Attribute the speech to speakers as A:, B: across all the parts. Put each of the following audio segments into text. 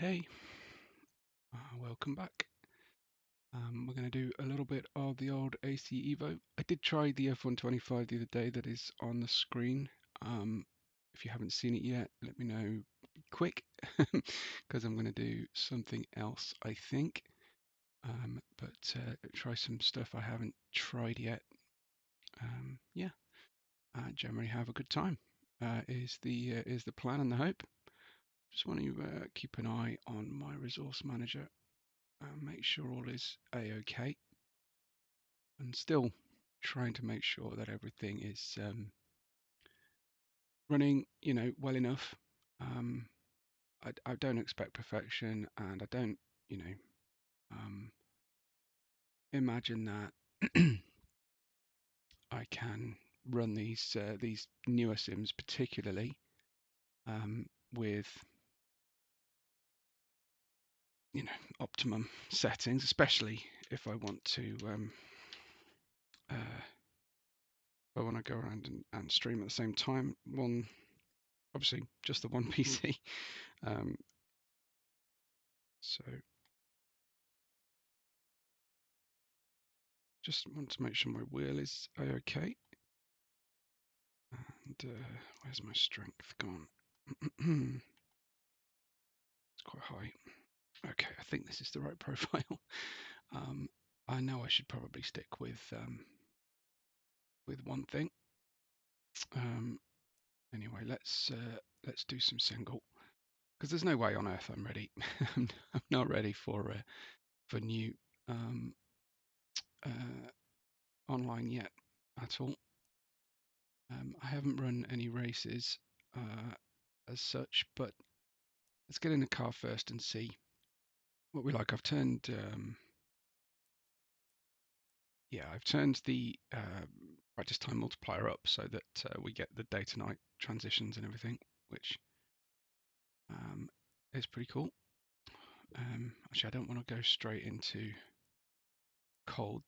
A: Hey, welcome back. We're going to do a little bit of the old ACEvo. I did try the F125 the other day that is on the screen. If you haven't seen it yet, let me know quick, because I'm going to do something else, I think. But try some stuff I haven't tried yet. Yeah, generally have a good time. Is the plan and the hope. Just want to keep an eye on my resource manager and make sure all is a-okay, and still trying to make sure that everything is running, well enough. I don't expect perfection, and I don't, imagine that I can run these newer sims, particularly with optimum settings, especially if I want to go around and stream at the same time. Obviously just the one PC. So just want to make sure my wheel is okay. And where's my strength gone? It's quite high. Okay, I think this is the right profile. I know I should probably stick with one thing. Anyway, let's do some single, because there's no way on earth I'm ready. I'm not ready for new online yet at all. I haven't run any races as such, but let's get in the car first and see what we like. I've turned the practice time multiplier up so that we get the day to night transitions and everything, which is pretty cool. Actually, I don't want to go straight into cold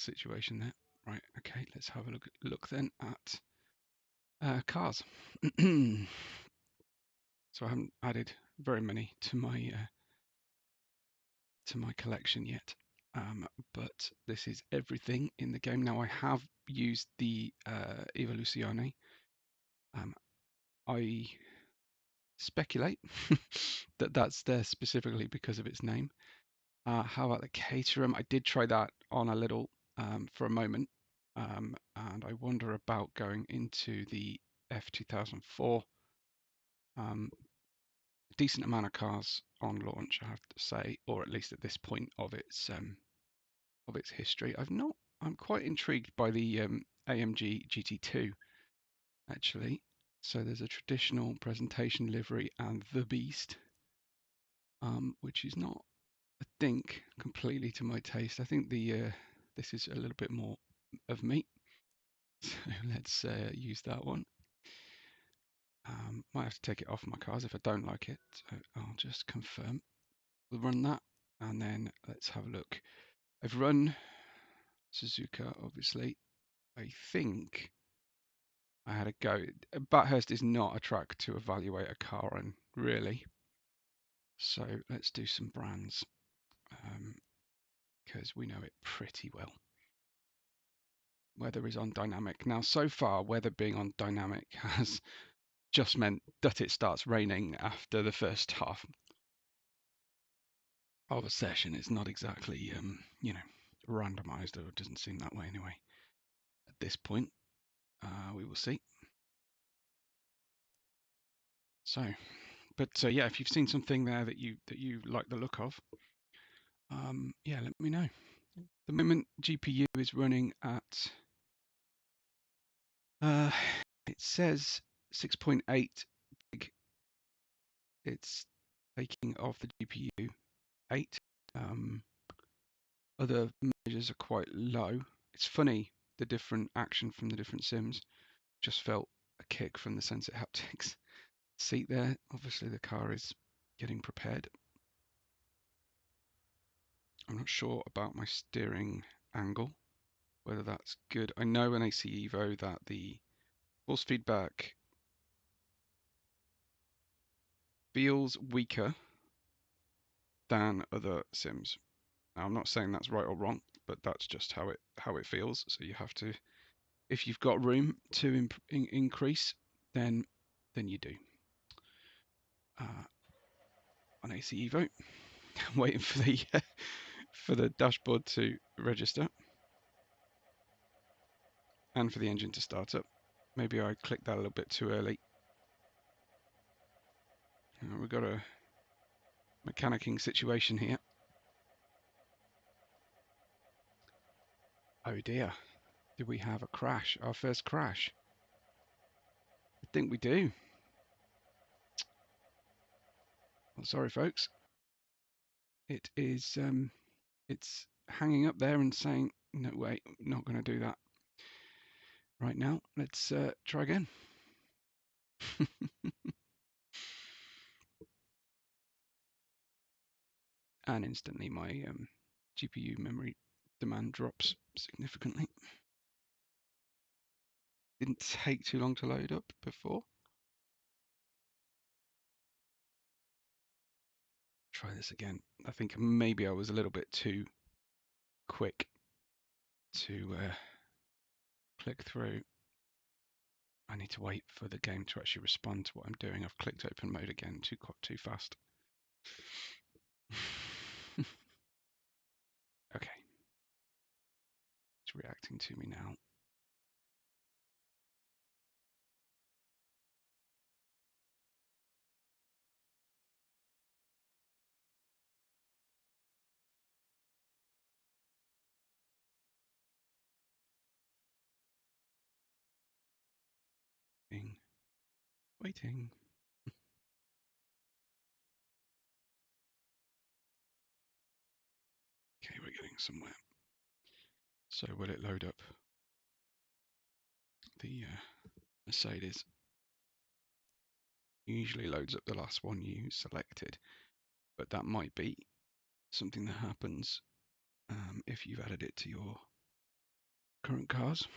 A: situation there. Right, okay, let's have a look then at cars. So I haven't added very many to my collection yet, but this is everything in the game. Now I have used the Evoluzione. I speculate that that's there specifically because of its name. How about the Caterham? I did try that on a little for a moment, and I wonder about going into the F2004. Decent amount of cars on launch, I have to say, or at least at this point of its history. I'm quite intrigued by the AMG GT2 actually. So there's a traditional presentation livery and the Beast, which is not, I think, completely to my taste. I think this is a little bit more of me. So let's use that one. Might have to take it off my cars if I don't like it. So I'll just confirm. We'll run that, and then let's have a look. I've run Suzuka, obviously. I think I had a go. Bathurst is not a track to evaluate a car on, really. So let's do some brands, because we know it pretty well. Weather is on dynamic. Now, so far, weather being on dynamic has just meant that it starts raining after the first half of a session. It's not exactly, randomized, or it doesn't seem that way anyway. At this point, we will see. So, but yeah, if you've seen something there that you like the look of, yeah, let me know. The moment GPU is running at, it says 6.8 gig. It's taking off the GPU 8. Other measures are quite low. It's funny, the different action from the different sims. Just felt a kick from the Sensit Haptics seat there. Obviously the car is getting prepared. I'm not sure about my steering angle, whether that's good. I know in ACEvo that the force feedback feels weaker than other sims. Now, I'm not saying that's right or wrong, but that's just how it feels. So you have to, if you've got room to increase, then you do. On ACEvo, waiting for the for the dashboard to register and for the engine to start up. Maybe I clicked that a little bit too early. We've got a mechanicking situation here. Oh dear, did we have a crash? Our first crash? I think we do. Well, sorry folks. It is, it's hanging up there and saying, no wait, not going to do that right now. Let's try again. And instantly my GPU memory demand drops significantly. Didn't take too long to load up before. Try this again. I think maybe I was a little bit too quick to click through. I need to wait for the game to actually respond to what I'm doing. I've clicked open mode again too fast. Okay. It's reacting to me now. Waiting. Okay, we're getting somewhere. So will it load up the Mercedes? Usually loads up the last one you selected, but that might be something that happens if you've added it to your current cars.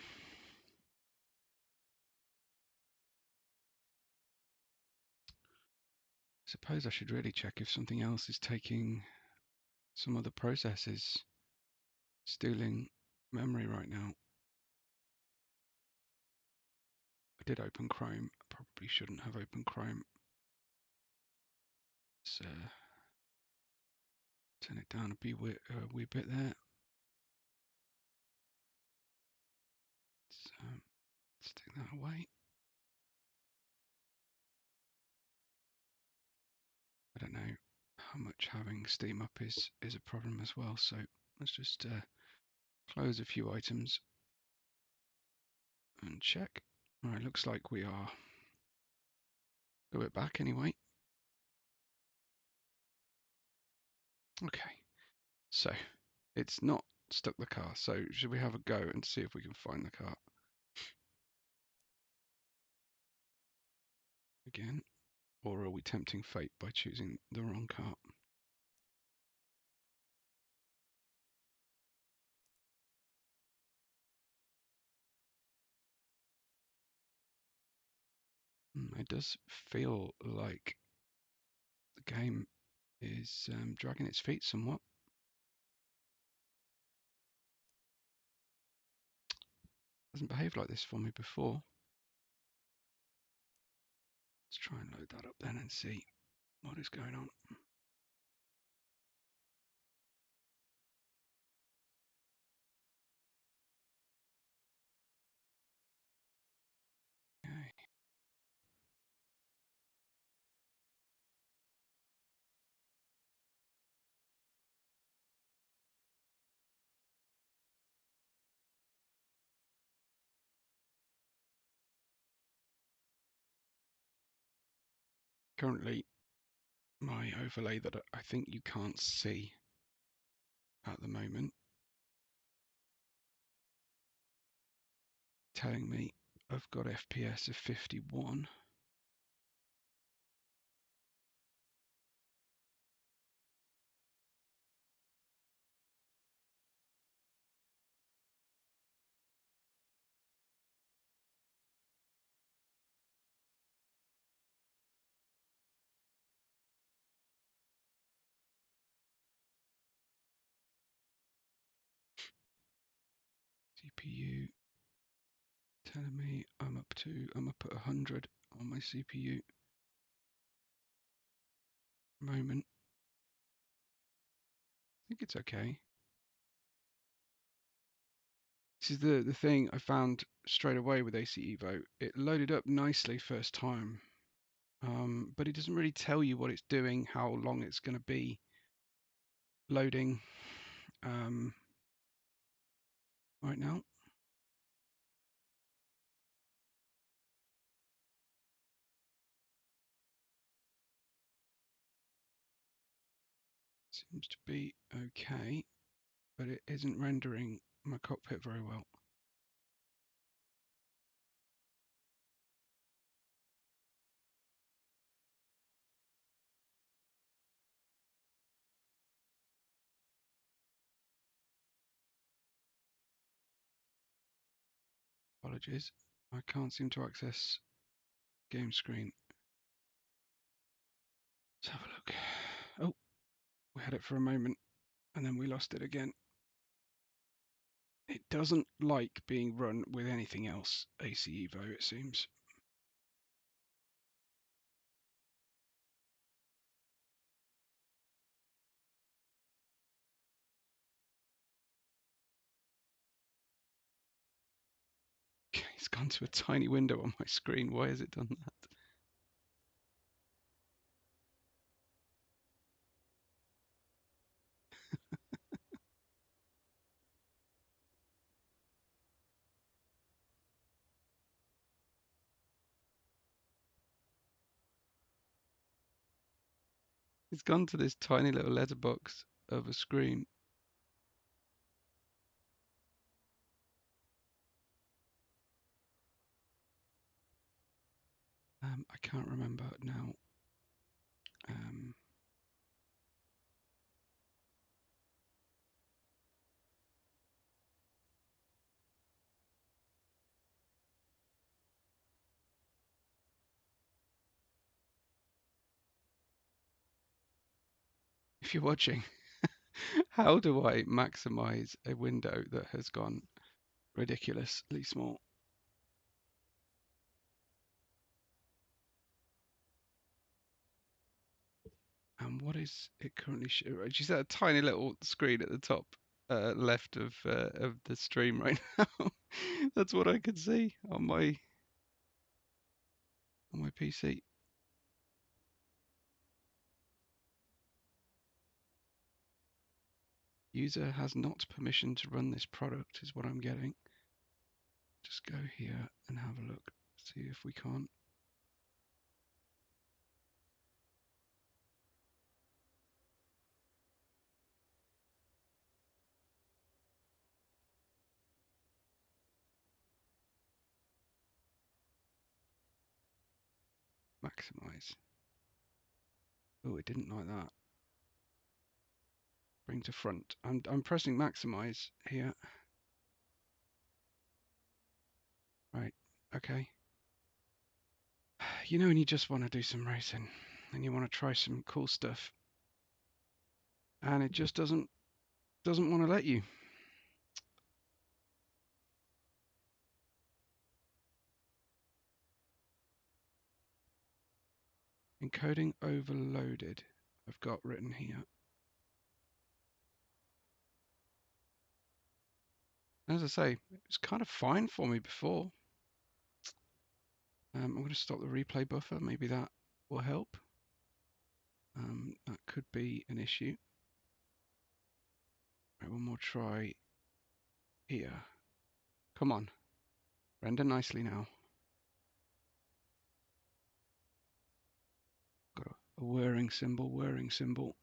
A: I suppose I should really check if something else is taking some other processes, stealing memory right now. I did open Chrome. I probably shouldn't have opened Chrome. So turn it down a wee bit there. So let's take that away. I don't know how much having Steam up is a problem as well. So let's just close a few items and check. All right, looks like we are a bit back anyway. Okay, so it's not stuck the car. So should we have a go and see if we can find the car again, or are we tempting fate by choosing the wrong car? It does feel like the game is dragging its feet somewhat. Hasn't behaved like this for me before. Let's try and load that up then and see what is going on. Okay. Currently, my overlay that I think you can't see at the moment, telling me I've got FPS of 51. CPU telling me I'm up at 100 on my CPU moment. I think it's okay. This is the thing I found straight away with ACEvo. It loaded up nicely first time, but it doesn't really tell you what it's doing, how long it's going to be loading right now. Seems to be okay, but it isn't rendering my cockpit very well. Apologies. I can't seem to access game screen. Let's have a look. Oh, we had it for a moment and then we lost it again. It doesn't like being run with anything else, ACEvo, it seems. It's gone to a tiny window on my screen. Why has it done that? It's gone to this tiny little letterbox of a screen. I can't remember now. If you're watching, how do I maximize a window that has gone ridiculously small? And what is it currently showing? She's at a tiny little screen at the top left of the stream right now. That's what I can see on my PC. User has not permission to run this product is what I'm getting. Just go here and have a look. See if we can't. Maximize. Oh, it didn't like that. Bring to front. I'm pressing maximize here. Right. Okay. You know when you just want to do some racing and you want to try some cool stuff and it just doesn't want to let you. Encoding overloaded. I've got written here. As I say, it's kind of fine for me before. I'm going to stop the replay buffer. Maybe that will help. That could be an issue. Right, one more try here. Come on. Render nicely now. Got a whirring symbol, whirring symbol.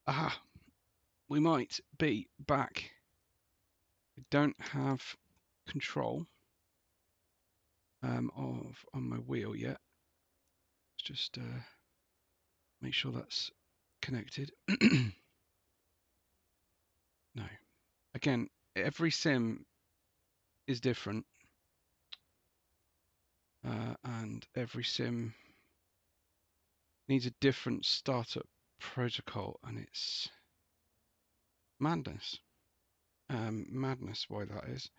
A: Aha! We might be back. I don't have control on my wheel yet. Let's just make sure that's connected. No. Again, every sim is different. And every sim needs a different startup protocol, and it's madness. Madness why that is.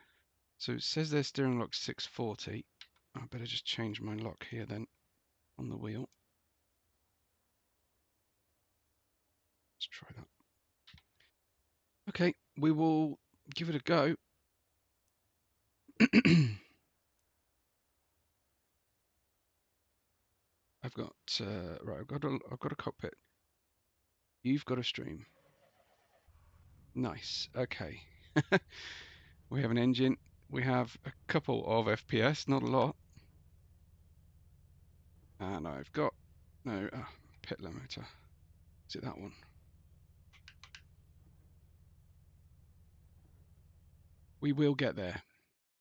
A: So it says their steering lock 640. I better just change my lock here then on the wheel. Let's try that. Okay, we will give it a go. I've got right. I've got a cockpit. You've got a stream. Nice. Okay. We have an engine. We have a couple of FPS, not a lot. And I've got no pit limiter. Is it that one? We will get there.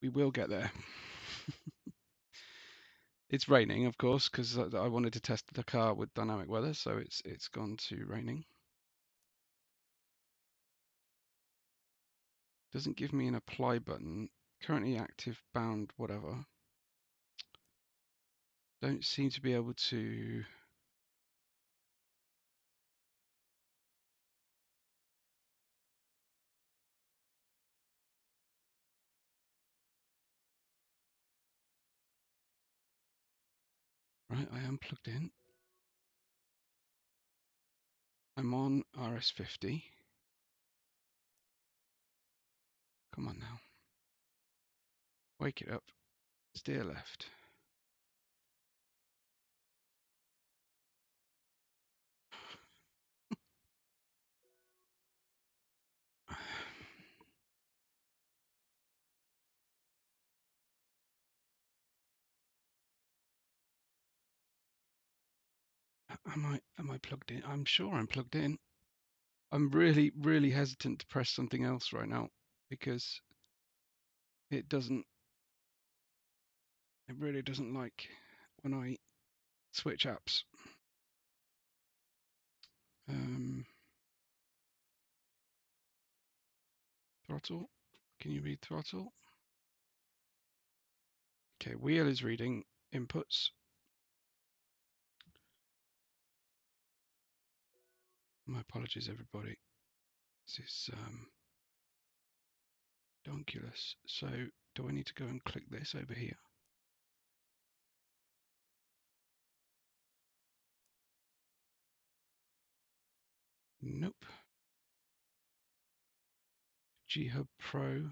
A: We will get there. It's raining, of course, because I wanted to test the car with dynamic weather, so it's gone to raining. Doesn't give me an apply button. Currently active, bound, whatever. Don't seem to be able to. Right, I am plugged in. I'm on RS50. Come on now. Wake it up. Steer left. Am I plugged in? I'm sure I'm plugged in. I'm really hesitant to press something else right now because it really doesn't like when I switch apps. Throttle. Can you read throttle? Okay, wheel is reading inputs. My apologies, everybody. This is donkulous. So, do I need to go and click this over here? Nope. G-Hub Pro.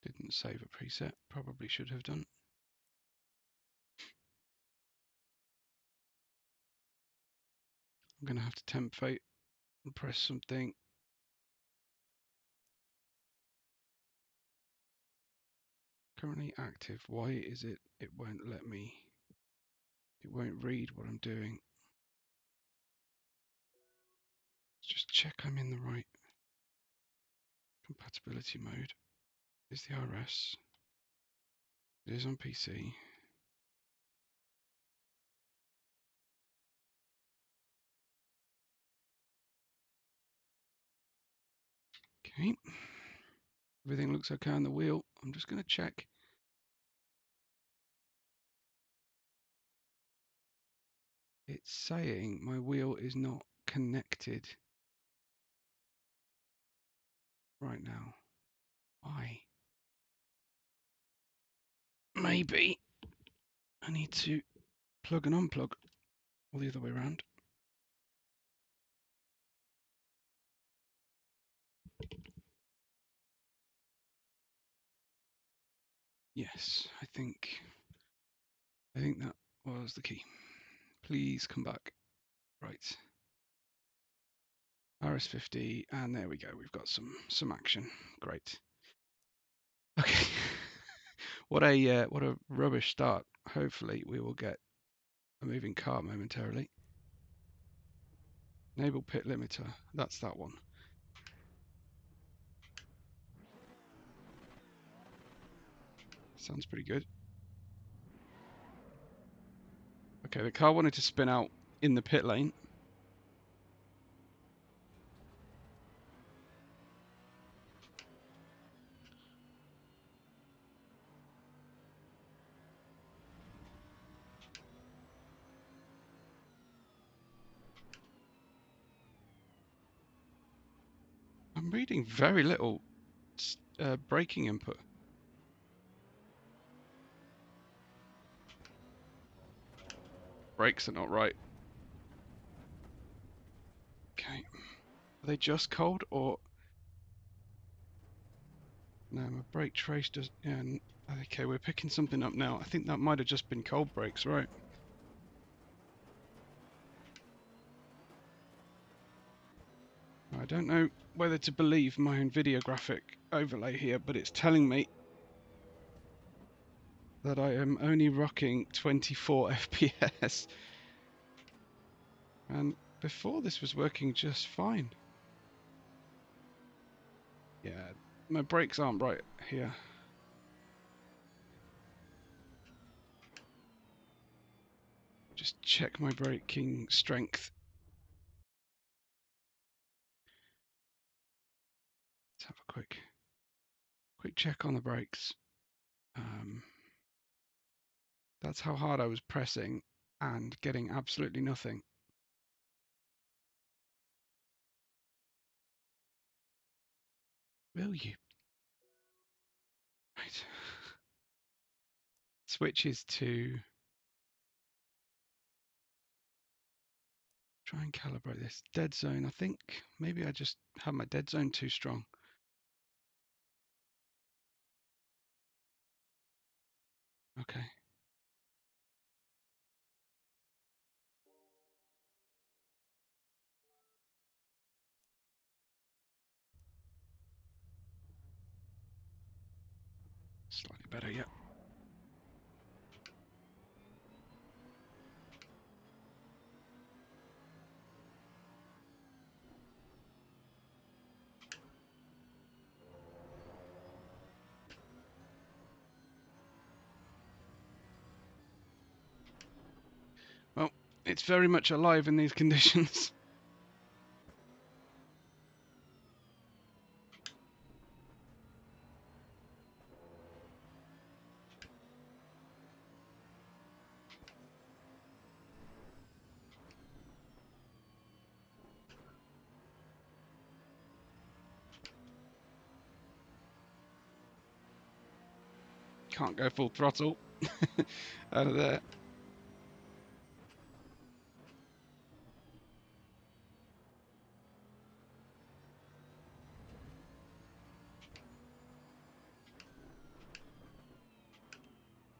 A: Didn't save a preset. Probably should have done. I'm going to have to tempt fate and press something. Currently active. Why is it? It won't let me. It won't read what I'm doing. Let's just check I'm in the right compatibility mode. Is the RS? It is on PC. Okay. Everything looks okay on the wheel. I'm just going to check. It's saying my wheel is not connected right now. Why? Maybe I need to plug and unplug, or the other way around. Yes, I think that was the key. Please come back. Right. RS50, and there we go. We've got some action. Great. Okay. What a rubbish start. Hopefully we will get a moving car momentarily. Enable pit limiter. That's that one. Sounds pretty good. Okay, the car wanted to spin out in the pit lane. reading very little braking input. Brakes are not right. Okay. Are they just cold or... No, my brake trace does... Yeah, okay, we're picking something up now. I think that might have just been cold brakes, right? I don't know whether to believe my own video graphic overlay here, but it's telling me that I am only rocking 24 FPS. And before this was working just fine. Yeah, my brakes aren't right here. Just check my braking strength. Let's have a quick check on the brakes. That's how hard I was pressing and getting absolutely nothing. Will you? Right. Switches to... Try and calibrate this. Dead zone, I think maybe I just have my dead zone too strong. Okay. Slightly better, yeah. Well, it's very much alive in these conditions. Can't go full throttle out of there.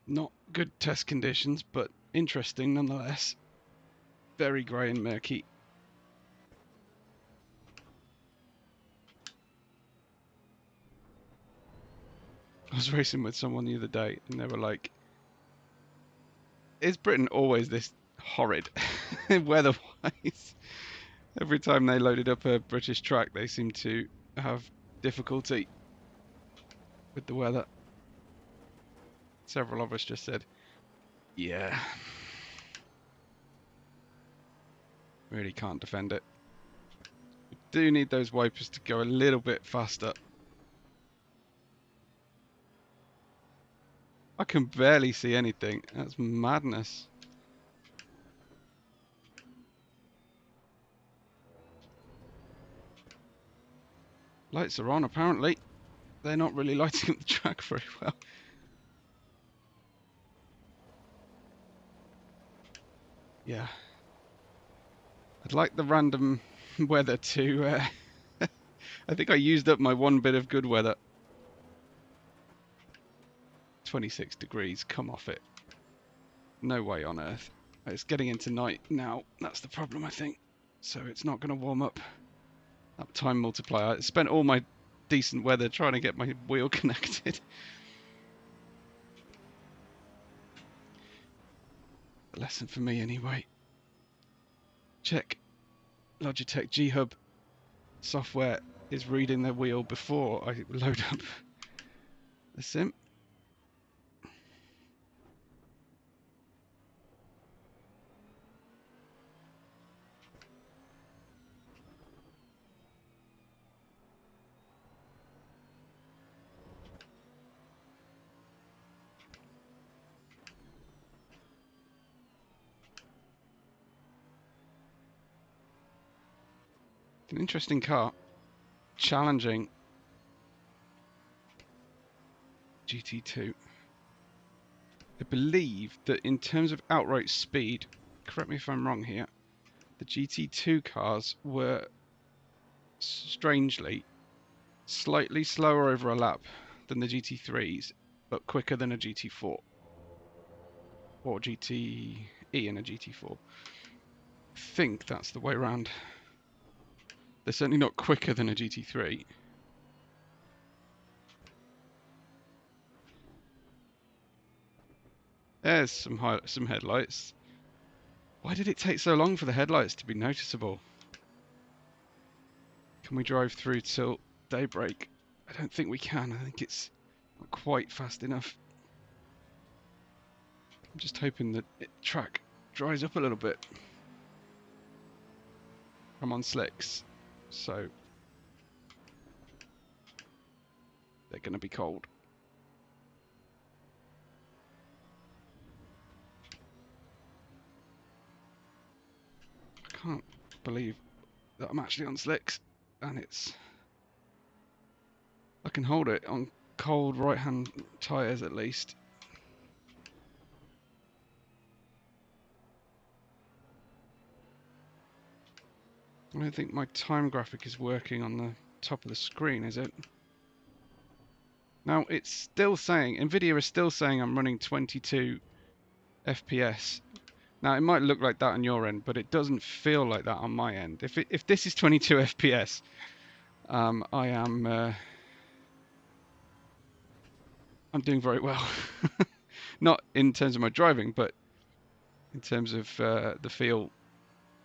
A: Not good test conditions, but interesting nonetheless. Very grey and murky. I was racing with someone the other day and they were like, is Britain always this horrid weather-wise? Every time they loaded up a British track, they seemed to have difficulty with the weather. Several of us just said, yeah. Really can't defend it. We do need those wipers to go a little bit faster. I can barely see anything. That's madness. Lights are on, apparently. They're not really lighting up the track very well. Yeah. I'd like the random weather to... I think I used up my one bit of good weather. 26 degrees, come off it. No way on earth. It's getting into night now. That's the problem, I think. So it's not going to warm up. That time multiplier. I spent all my decent weather trying to get my wheel connected. A lesson for me anyway. Check Logitech G-Hub software is reading the wheel before I load up the sim. An interesting car. challenging GT2. I believe that in terms of outright speed, correct me if I'm wrong here, the GT2 cars were strangely slightly slower over a lap than the GT3s, but quicker than a GT4 or GTE in a GT4. I think that's the way around. They're certainly not quicker than a GT3. There's some headlights. Why did it take so long for the headlights to be noticeable? Can we drive through till daybreak? I don't think we can. I think it's not quite fast enough. I'm just hoping that track dries up a little bit. I'm on slicks, so they're going to be cold. I can't believe that I'm actually on slicks, and I can hold it on cold right-hand tyres at least. I don't think my time graphic is working on the top of the screen, is it? Now it's still saying, Nvidia is still saying I'm running 22 FPS. Now it might look like that on your end, but it doesn't feel like that on my end. If this is 22 FPS, I'm doing very well. Not in terms of my driving, but in terms of the feel.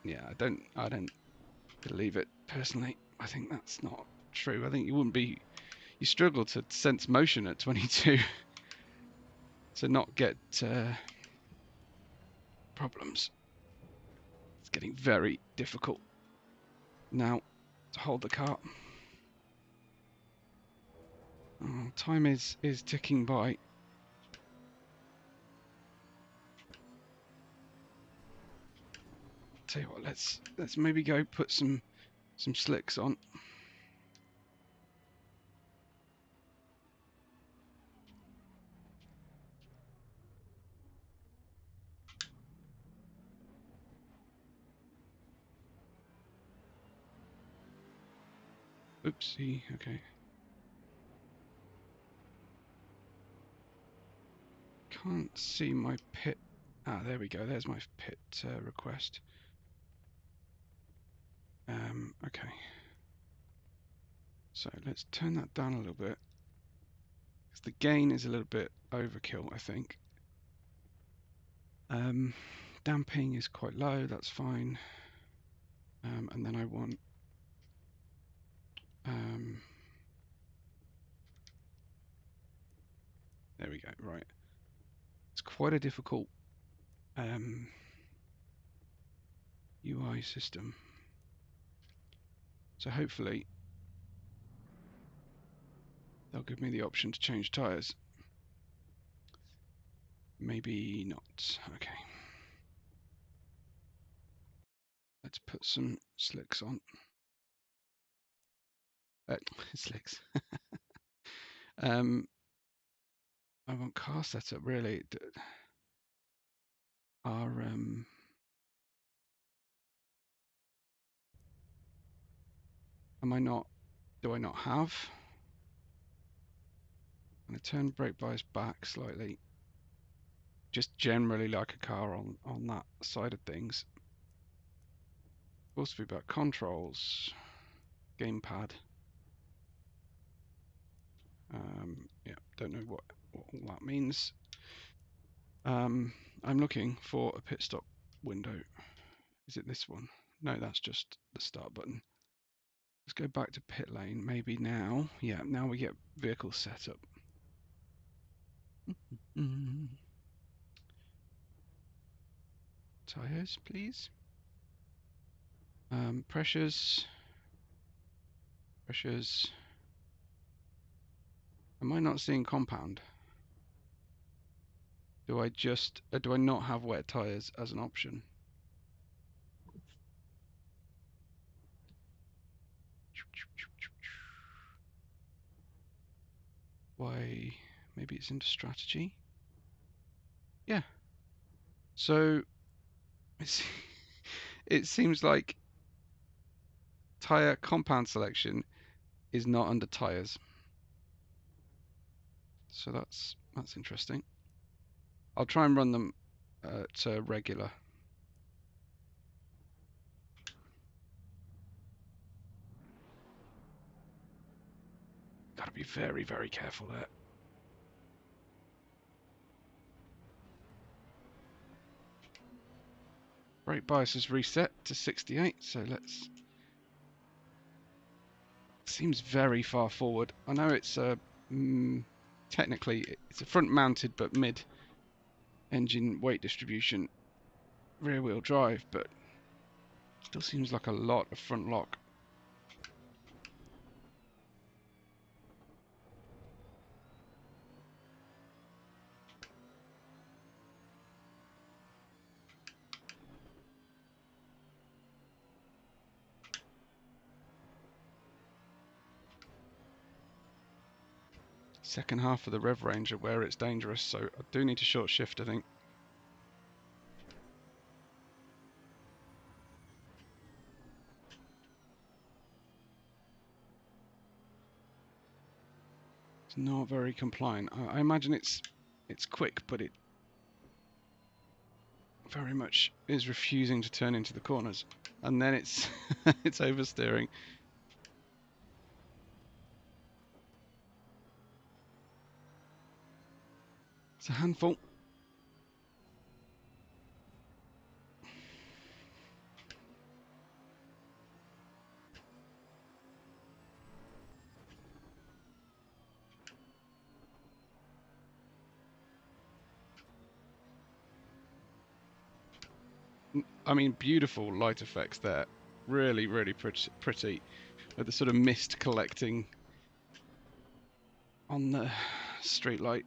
A: Yeah, I don't believe it personally. I think that's not true. I think you struggle to sense motion at 22 to not get problems. It's getting very difficult now to hold the car. Time is ticking by. Tell you what, let's maybe go put some slicks on. Oopsie, okay. Can't see my pit. Ah, there we go. There's my pit request. Okay. So let's turn that down a little bit. Because the gain is a little bit overkill, I think. Damping is quite low, that's fine. And then I want there we go, right. It's quite a difficult UI system. So hopefully they'll give me the option to change tyres. Maybe not. Okay. Let's put some slicks on. Slicks. I want car setup really. Am I not? Do I not have? I'm going to turn brake bias back slightly. Just generally like a car on that side of things. Force feedback controls, gamepad. Yeah, don't know what all that means. I'm looking for a pit stop window. Is it this one? No, that's just the start button. Let's go back to pit lane. Maybe now. Yeah, now we get vehicle setup. Tires, please. Pressures. Am I not seeing compound? Do I not have wet tires as an option? Why, maybe it's into strategy. Yeah. So it seems like tyre compound selection is not under tyres. So that's interesting. I'll try and run them to regular. Got to be very, very careful there. Brake bias is reset to 68, so let's... Seems very far forward. I know it's technically it's a front mounted but mid engine weight distribution rear wheel drive, but still seems like a lot of front lock. Second half of the rev range are where it's dangerous, so I do need to short shift, I think. It's not very compliant. I imagine it's quick, but it very much is refusing to turn into the corners, and then it's it's oversteering. It's a handful. I mean, beautiful light effects there. Really, really pretty. With the sort of mist collecting on the street light.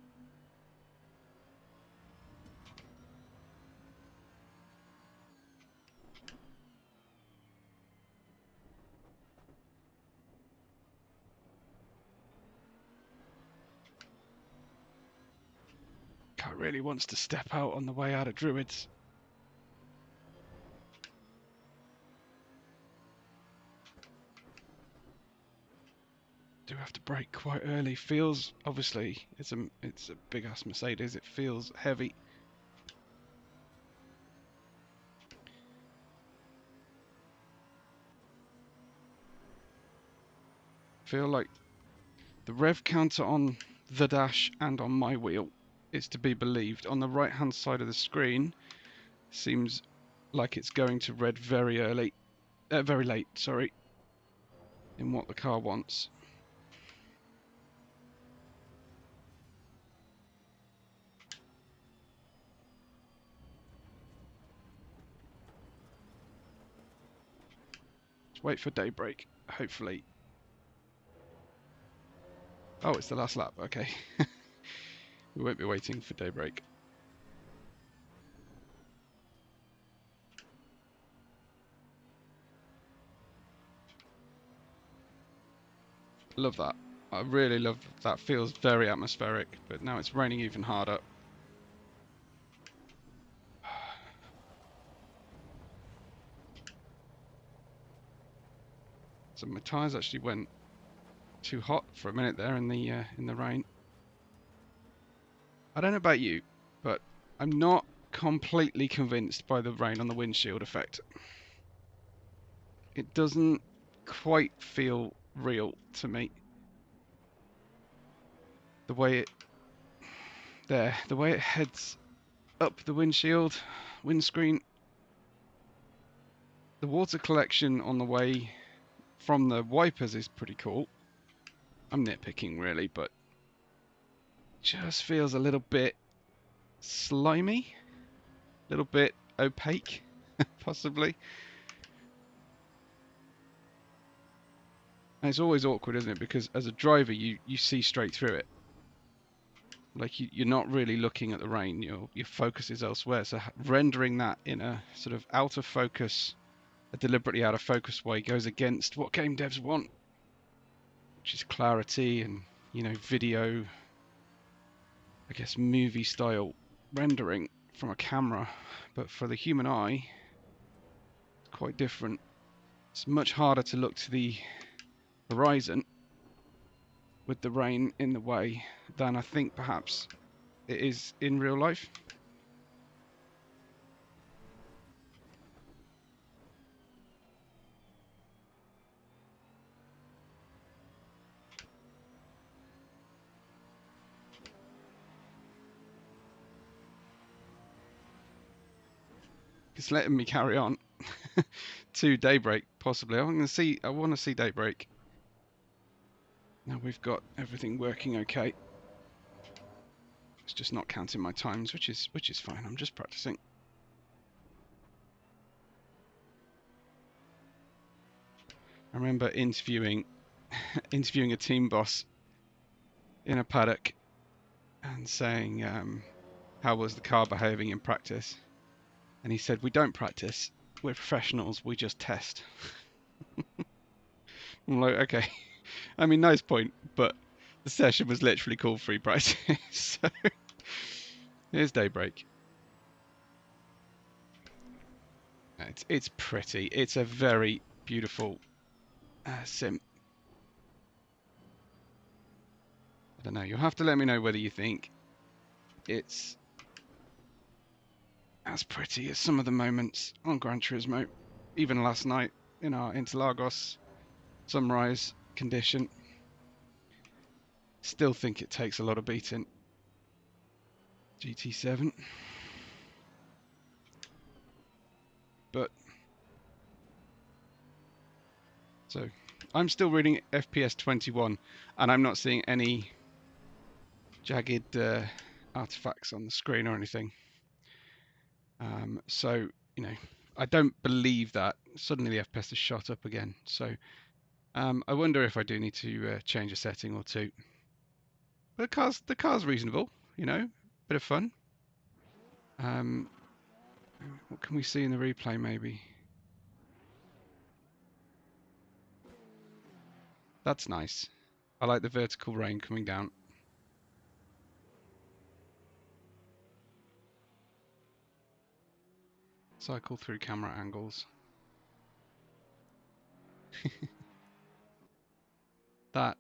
A: Car really wants to step out on the way out of Druids. Do have to brake quite early. Feels, obviously, it's a big ass Mercedes. It feels heavy. Feel like the rev counter on the dash and on my wheel is to be believed. On the right hand side of the screen seems like it's going to red very early, very late, sorry, in what the car wants. Let's wait for daybreak, hopefully. Oh, it's the last lap, okay. We won't be waiting for daybreak. Love that. I really love that. Feels very atmospheric, but now it's raining even harder. So my tyres actually went too hot for a minute there in the rain. I don't know about you, but I'm not completely convinced by the rain on the windshield effect. It doesn't quite feel real to me. The way it heads up the windscreen. The water collection on the way from the wipers is pretty cool. I'm nitpicking really, but just feels a little bit slimy, a little bit opaque, possibly. And it's always awkward, isn't it? Because as a driver, you see straight through it. Like you're not really looking at the rain. Your focus is elsewhere. So rendering that in a sort of out of focus, a deliberately out of focus way goes against what game devs want, which is clarity and video I guess, movie style rendering from a camera, but for the human eye, it's quite different. It's much harder to look to the horizon with the rain in the way than I think perhaps it is in real life. It's letting me carry on to daybreak, possibly. I want to see daybreak. Now we've got everything working okay. It's just not counting my times, which is fine. I'm just practicing. I remember interviewing a team boss in a paddock and saying, how was the car behaving in practice? And he said, we don't practice. We're professionals. We just test. I'm like, okay. I mean, nice point, but the session was literally called free practice. So here's daybreak. It's pretty. It's a very beautiful sim. I don't know. You'll have to let me know whether you think it's as pretty as some of the moments on Gran Turismo, even last night in our Interlagos sunrise condition. Still think it takes a lot of beating. GT7. But so I'm still reading FPS 21 and I'm not seeing any jagged artifacts on the screen or anything. So, you know, I don't believe that. Suddenly the FPS has shot up again. So I wonder if I do need to change a setting or two. But the car's reasonable, you know, bit of fun. What can we see in the replay maybe? That's nice. I like the vertical rain coming down. Cycle through camera angles. That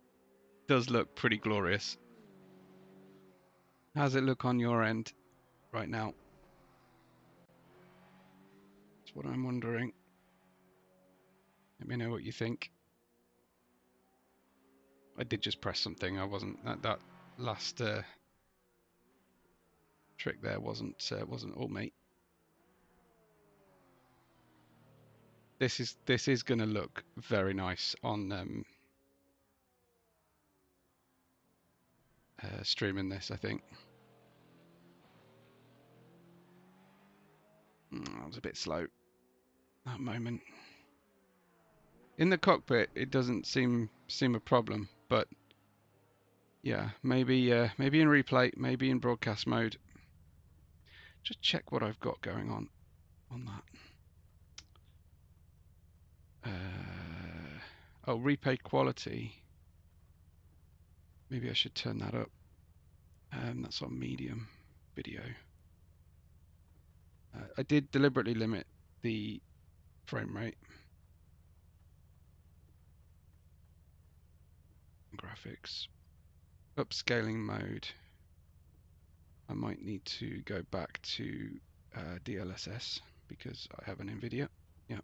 A: does look pretty glorious. How's it look on your end right now? That's what I'm wondering. Let me know what you think. I did just press something. I wasn't that last trick there wasn't all me. This is going to look very nice on streaming this, I think. That was a bit slow, that moment. In the cockpit, it doesn't seem a problem, but yeah, maybe in replay, maybe in broadcast mode. Just check what I've got going on that. Oh, replay quality. Maybe I should turn that up. That's on medium video. I did deliberately limit the frame rate. Graphics. Upscaling mode. I might need to go back to DLSS because I have an NVIDIA. Yeah.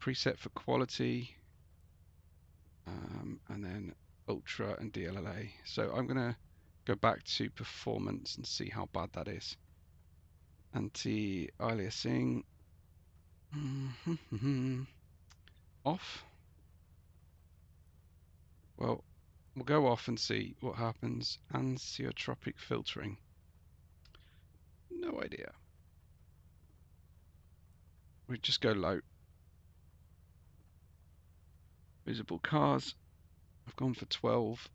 A: Preset for quality. And then Ultra and DLLA. So I'm going to go back to performance and see how bad that is. Anti-aliasing. Off. Well, we'll go off and see what happens. Anisotropic filtering. No idea. We just go low. Visible cars. I've gone for 12.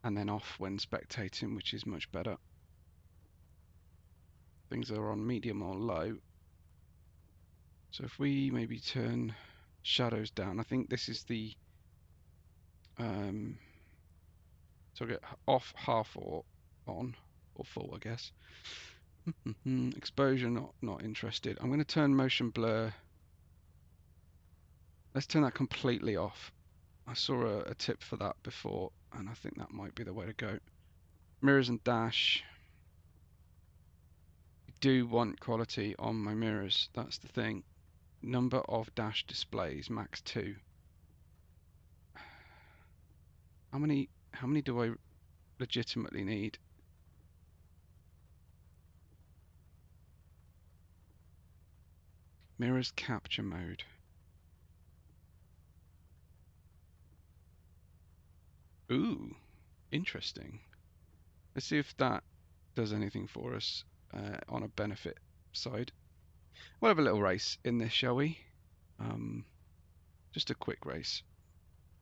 A: And then off when spectating, which is much better. Things are on medium or low. So if we maybe turn shadows down, I think this is the So I get off, half, or on, or full, I guess. Exposure, not interested. I'm going to turn motion blur. Let's turn that completely off. I saw a tip for that before, and I think that might be the way to go. Mirrors and dash. I do want quality on my mirrors. That's the thing. Number of dash displays, max 2. How many do I legitimately need? Mirrors capture mode. Ooh, interesting. Let's see if that does anything for us on a benefit side. We'll have a little race in this, shall we? Just a quick race,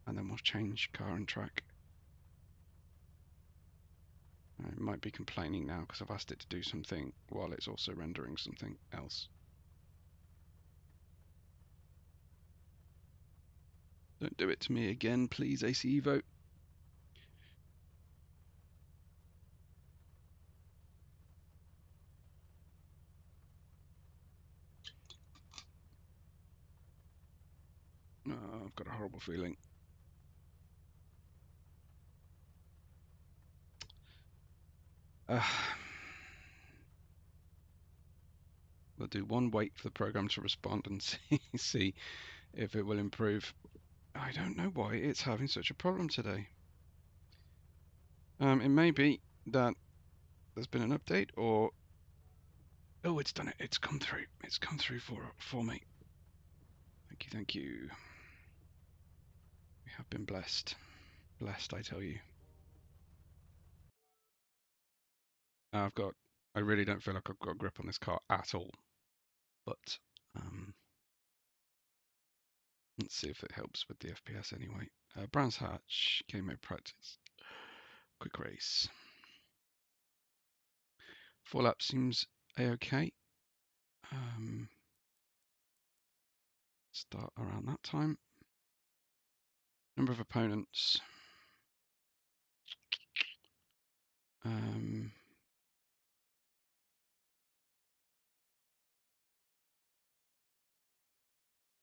A: and then we'll change car and track. It might be complaining now because I've asked it to do something while it's also rendering something else. Don't do it to me again, please, ACEvo. No, I've got a horrible feeling. We'll do one wait for the program to respond and see if it will improve. I don't know why it's having such a problem today. It may be that there's been an update, or oh, it's done it. It's come through. It's come through for me. Thank you, thank you. We have been blessed. Blessed, I tell you. I really don't feel like I've got a grip on this car at all. But let's see if it helps with the FPS anyway. Brands Hatch, game mode practice. Quick race. 4 laps seems a-okay. Start around that time. Number of opponents.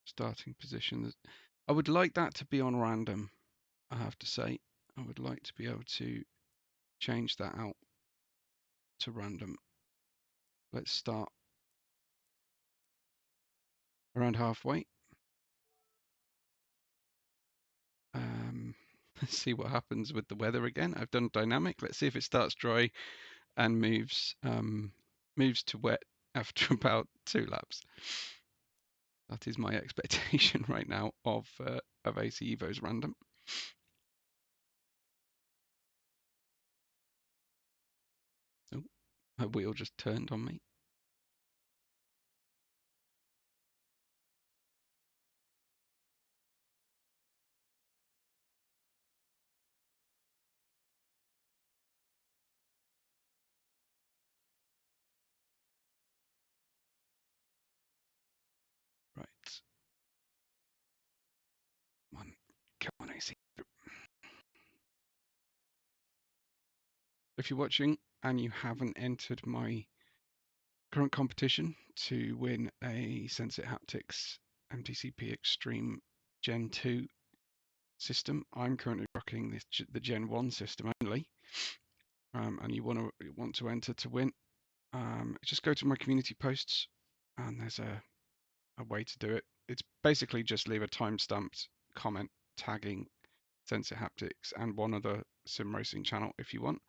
A: Starting position. I would like that to be on random, I have to say. I would like to be able to change that out to random. Let's start around halfway. Let's see what happens with the weather again. I've done dynamic. Let's see if it starts dry and moves to wet after about 2 laps. That is my expectation right now of ACEvo's random. Oh, a wheel just turned on me. Right. Come on, AC. If you're watching and you haven't entered my current competition to win a Sensit Haptics MTC-P Extreme Gen 2 system, I'm currently rocking the Gen 1 system only. And you want to enter to win, just go to my community posts, and there's a way to do it. It's basically just leave a time-stamped comment tagging Sensit Haptics and one other SimRacing channel if you want.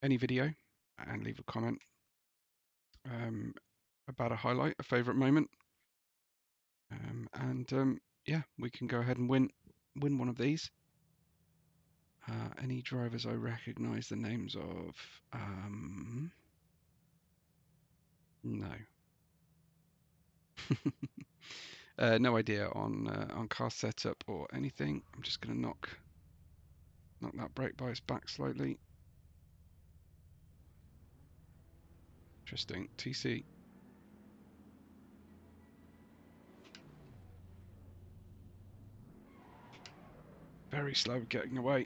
A: Any video, and leave a comment about a highlight, a favorite moment, yeah, we can go ahead and win one of these. Any drivers I recognize the names of? No. No idea on car setup or anything. I'm just going to knock that brake bias back slightly. Interesting. TC. Very slow getting away.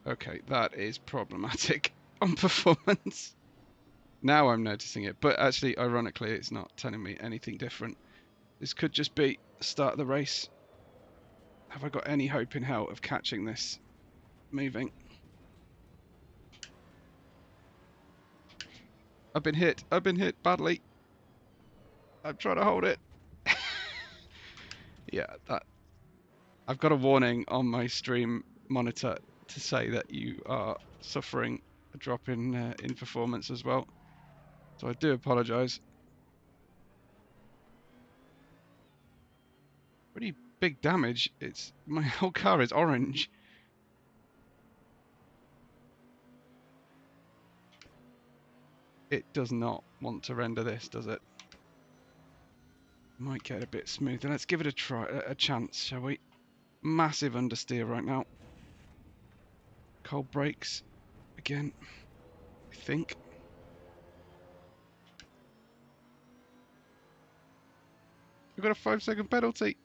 A: Okay, that is problematic on performance. Now I'm noticing it, but actually, ironically, it's not telling me anything different. This could just be the start of the race. Have I got any hope in hell of catching this moving? I've been hit badly. I'm trying to hold it. Yeah, that. I've got a warning on my stream monitor to say that you are suffering a drop in performance as well. So I do apologise. Pretty big damage. It's my whole car is orange. It does not want to render this, does it? Might get a bit smoother. Let's give it a try, a chance, shall we? Massive understeer right now. Cold brakes again, I think. We've got a 5-second penalty.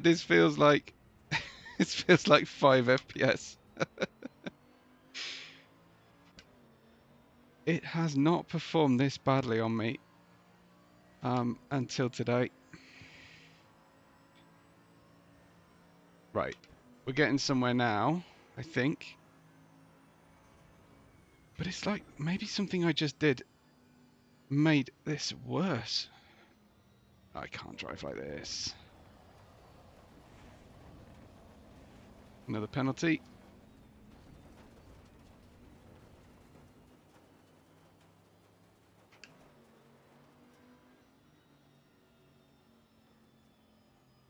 A: This feels like this feels like 5 FPS. It has not performed this badly on me until today. Right, we're getting somewhere now, I think. But it's like maybe something I just did made this worse. I can't drive like this. Another penalty.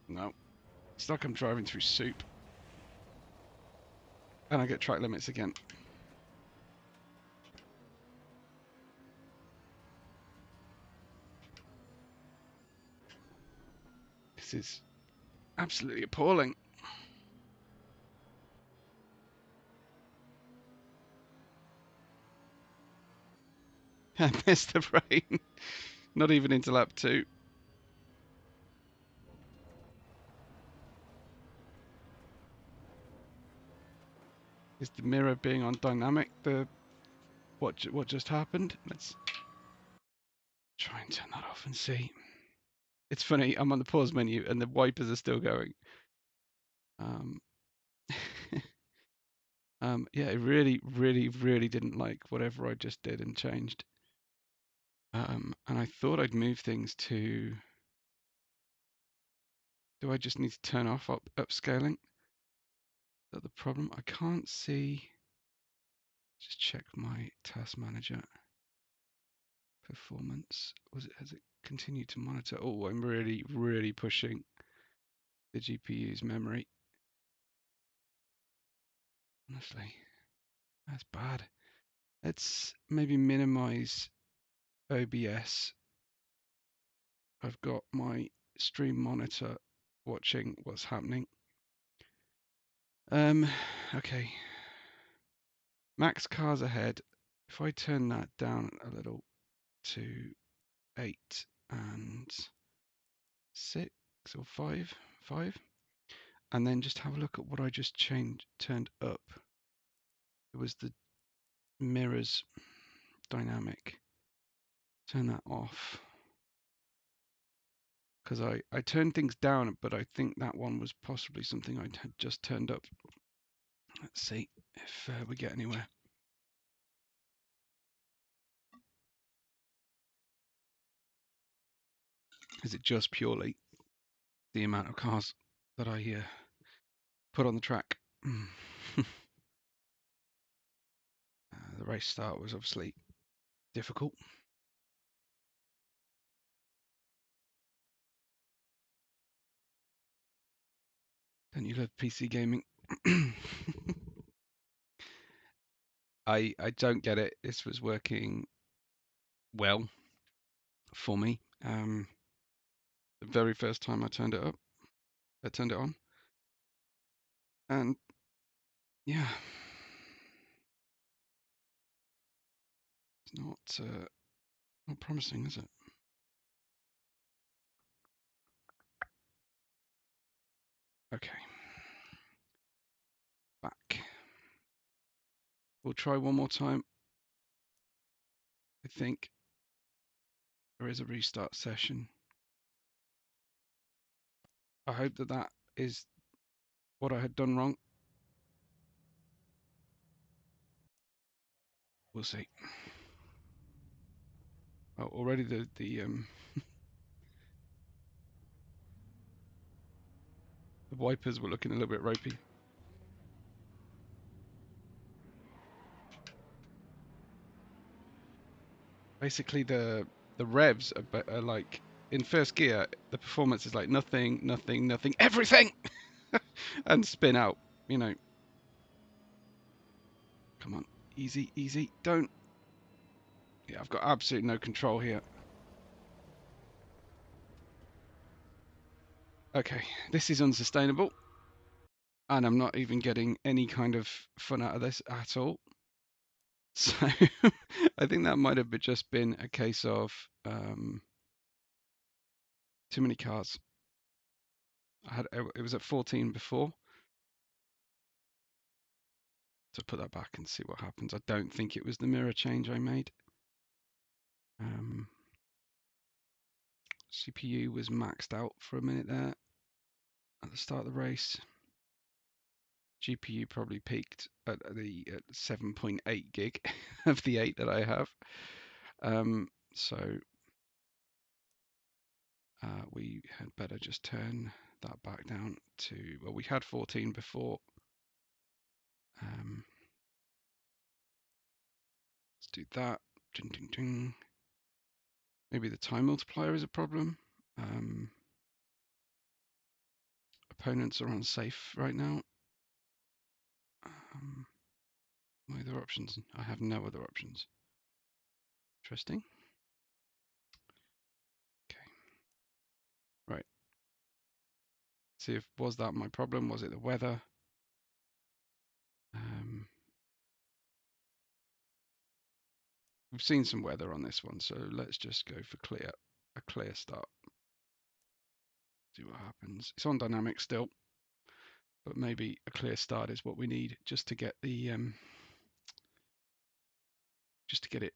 A: No. It's like I'm driving through soup. And I get track limits again. This is absolutely appalling. I missed the brain. Not even into lap 2. Is the mirror being on dynamic what just happened? Let's try and turn that off and see. It's funny, I'm on the pause menu and the wipers are still going. Yeah, it really didn't like whatever I just did and changed. And I thought I'd move things to... Do I just need to turn off upscaling? Is that the problem? I can't see... Just check my task manager. Performance. Has it continued to monitor? Oh, I'm really pushing the GPU's memory. Honestly, that's bad. Let's maybe minimize OBS. I've got my stream monitor watching what's happening. Okay. Max cars ahead. If I turn that down a little to 8 and 6 or 5, and then just have a look at what I just turned up. It was the mirrors dynamic. Turn that off. Because I turned things down, but I think that one was possibly something I had just turned up. Let's see if we get anywhere. Is it just purely the amount of cars that I put on the track? The race start was obviously difficult. Don't you love PC gaming? I don't get it. This was working well for me. The very first time I turned it up, I turned it on, and yeah, not promising, is it? Okay. Back. We'll try one more time. I think there is a restart session. I hope that that is what I had done wrong. We'll see. Oh, already the the wipers were looking a little bit ropey. Basically, the revs are like in first gear. The performance is like nothing, nothing, nothing, everything, and spin out. You know. Come on, easy, easy. Don't. Yeah, I've got absolutely no control here. Okay, this is unsustainable. And I'm not even getting any kind of fun out of this at all. So I think that might have just been a case of too many cars. It was at 14 before. To put that back and see what happens. I don't think it was the mirror change I made. CPU was maxed out for a minute there at the start of the race. GPU probably peaked at 7.8 gig of the 8 that I have. So we had better just turn that back down to, well, we had 14 before. Let's do that. Ding, ding, ding. Maybe the time multiplier is a problem. Opponents are unsafe right now. My other options? I have no other options. Interesting. Okay. Right. See if, was that my problem? Was it the weather? We've seen some weather on this one, so let's just go for a clear start. See what happens. It's on dynamic still, but maybe a clear start is what we need just to get the just to get it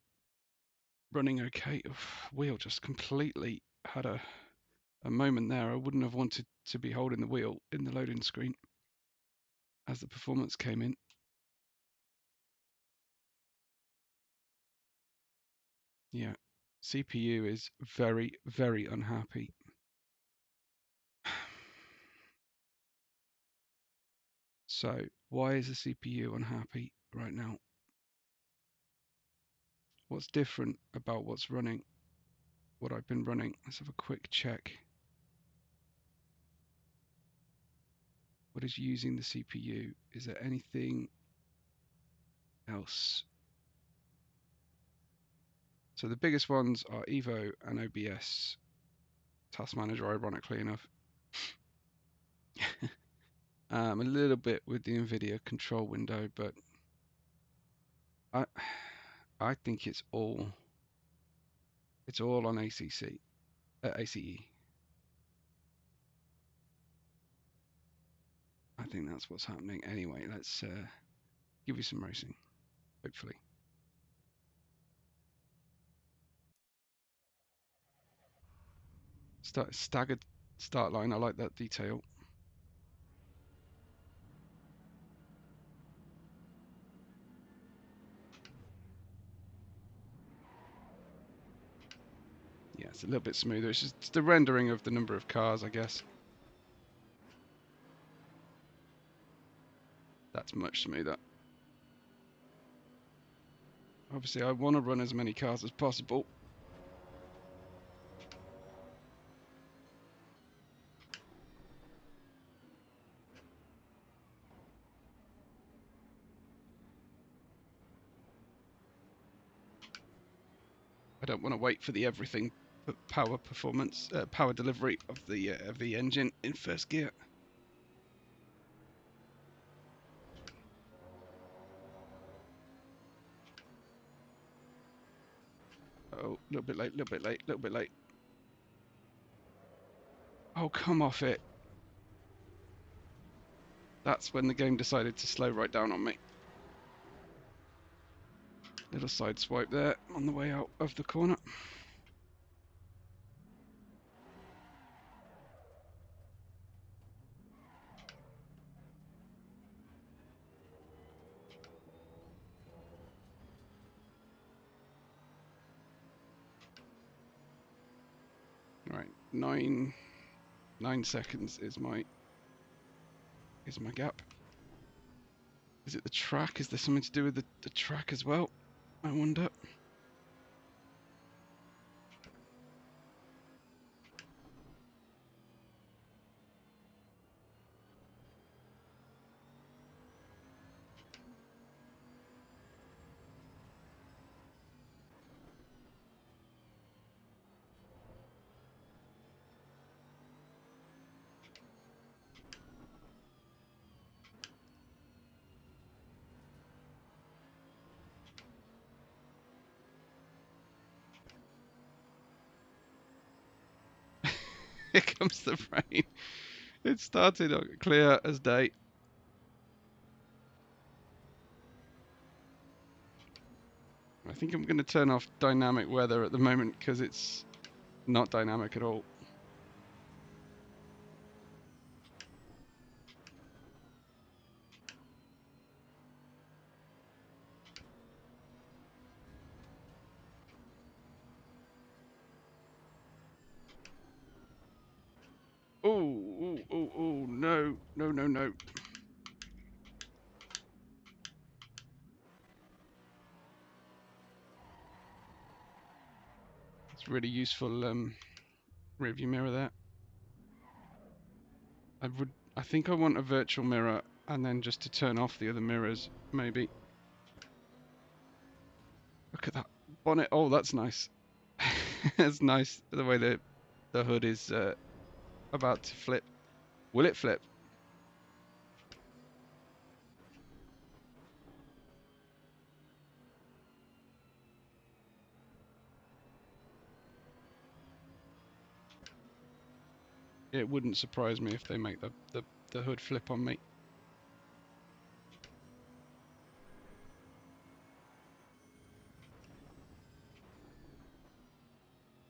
A: running okay. Wheel just completely had a moment there. I wouldn't have wanted to be holding the wheel in the loading screen as the performance came in. Yeah, CPU is very, very unhappy. So why is the CPU unhappy right now? What's different about what's running, what I've been running? Let's have a quick check. What is using the CPU? Is there anything else? So the biggest ones are Evo and OBS. Task Manager, ironically enough. A little bit with the NVIDIA control window, but I think it's all on ACE. I think that's what's happening. Anyway, let's give you some racing, hopefully. Staggered start line. I like that detail. Yeah, it's a little bit smoother. It's just the rendering of the number of cars, I guess. That's much smoother. Obviously, I want to run as many cars as possible. I don't want to wait for the everything power performance, power delivery of the engine in first gear. Oh, a little bit late, little bit late, little bit late. Oh, come off it. That's when the game decided to slow right down on me. Little side swipe there on the way out of the corner. Right, 9 seconds is my gap. Is it the track? Is there something to do with the track as well? I wonder. Here comes the rain. It started clear as day. I think I'm going to turn off dynamic weather at the moment because it's not dynamic at all. Oh, no, no, no, no. It's really useful rear view mirror there. I think I want a virtual mirror and then just to turn off the other mirrors, maybe. Look at that bonnet. Oh, that's nice. It's nice the way the hood is about to flip. Will it flip? It wouldn't surprise me if they make the hood flip on me.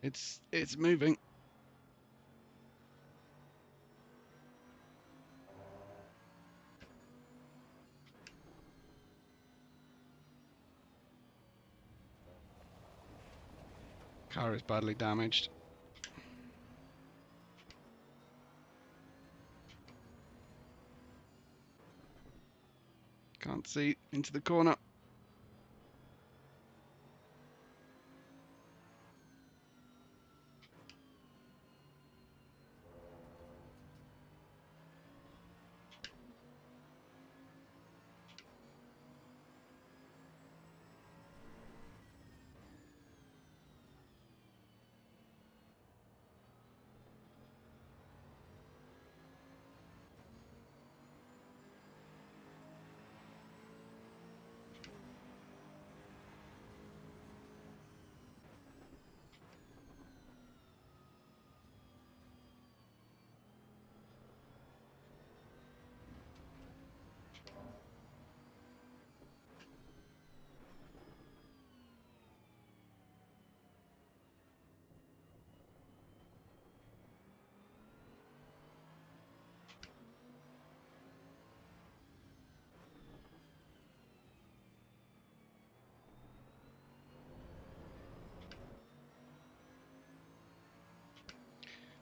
A: It's moving. Car is badly damaged. Can't see into the corner.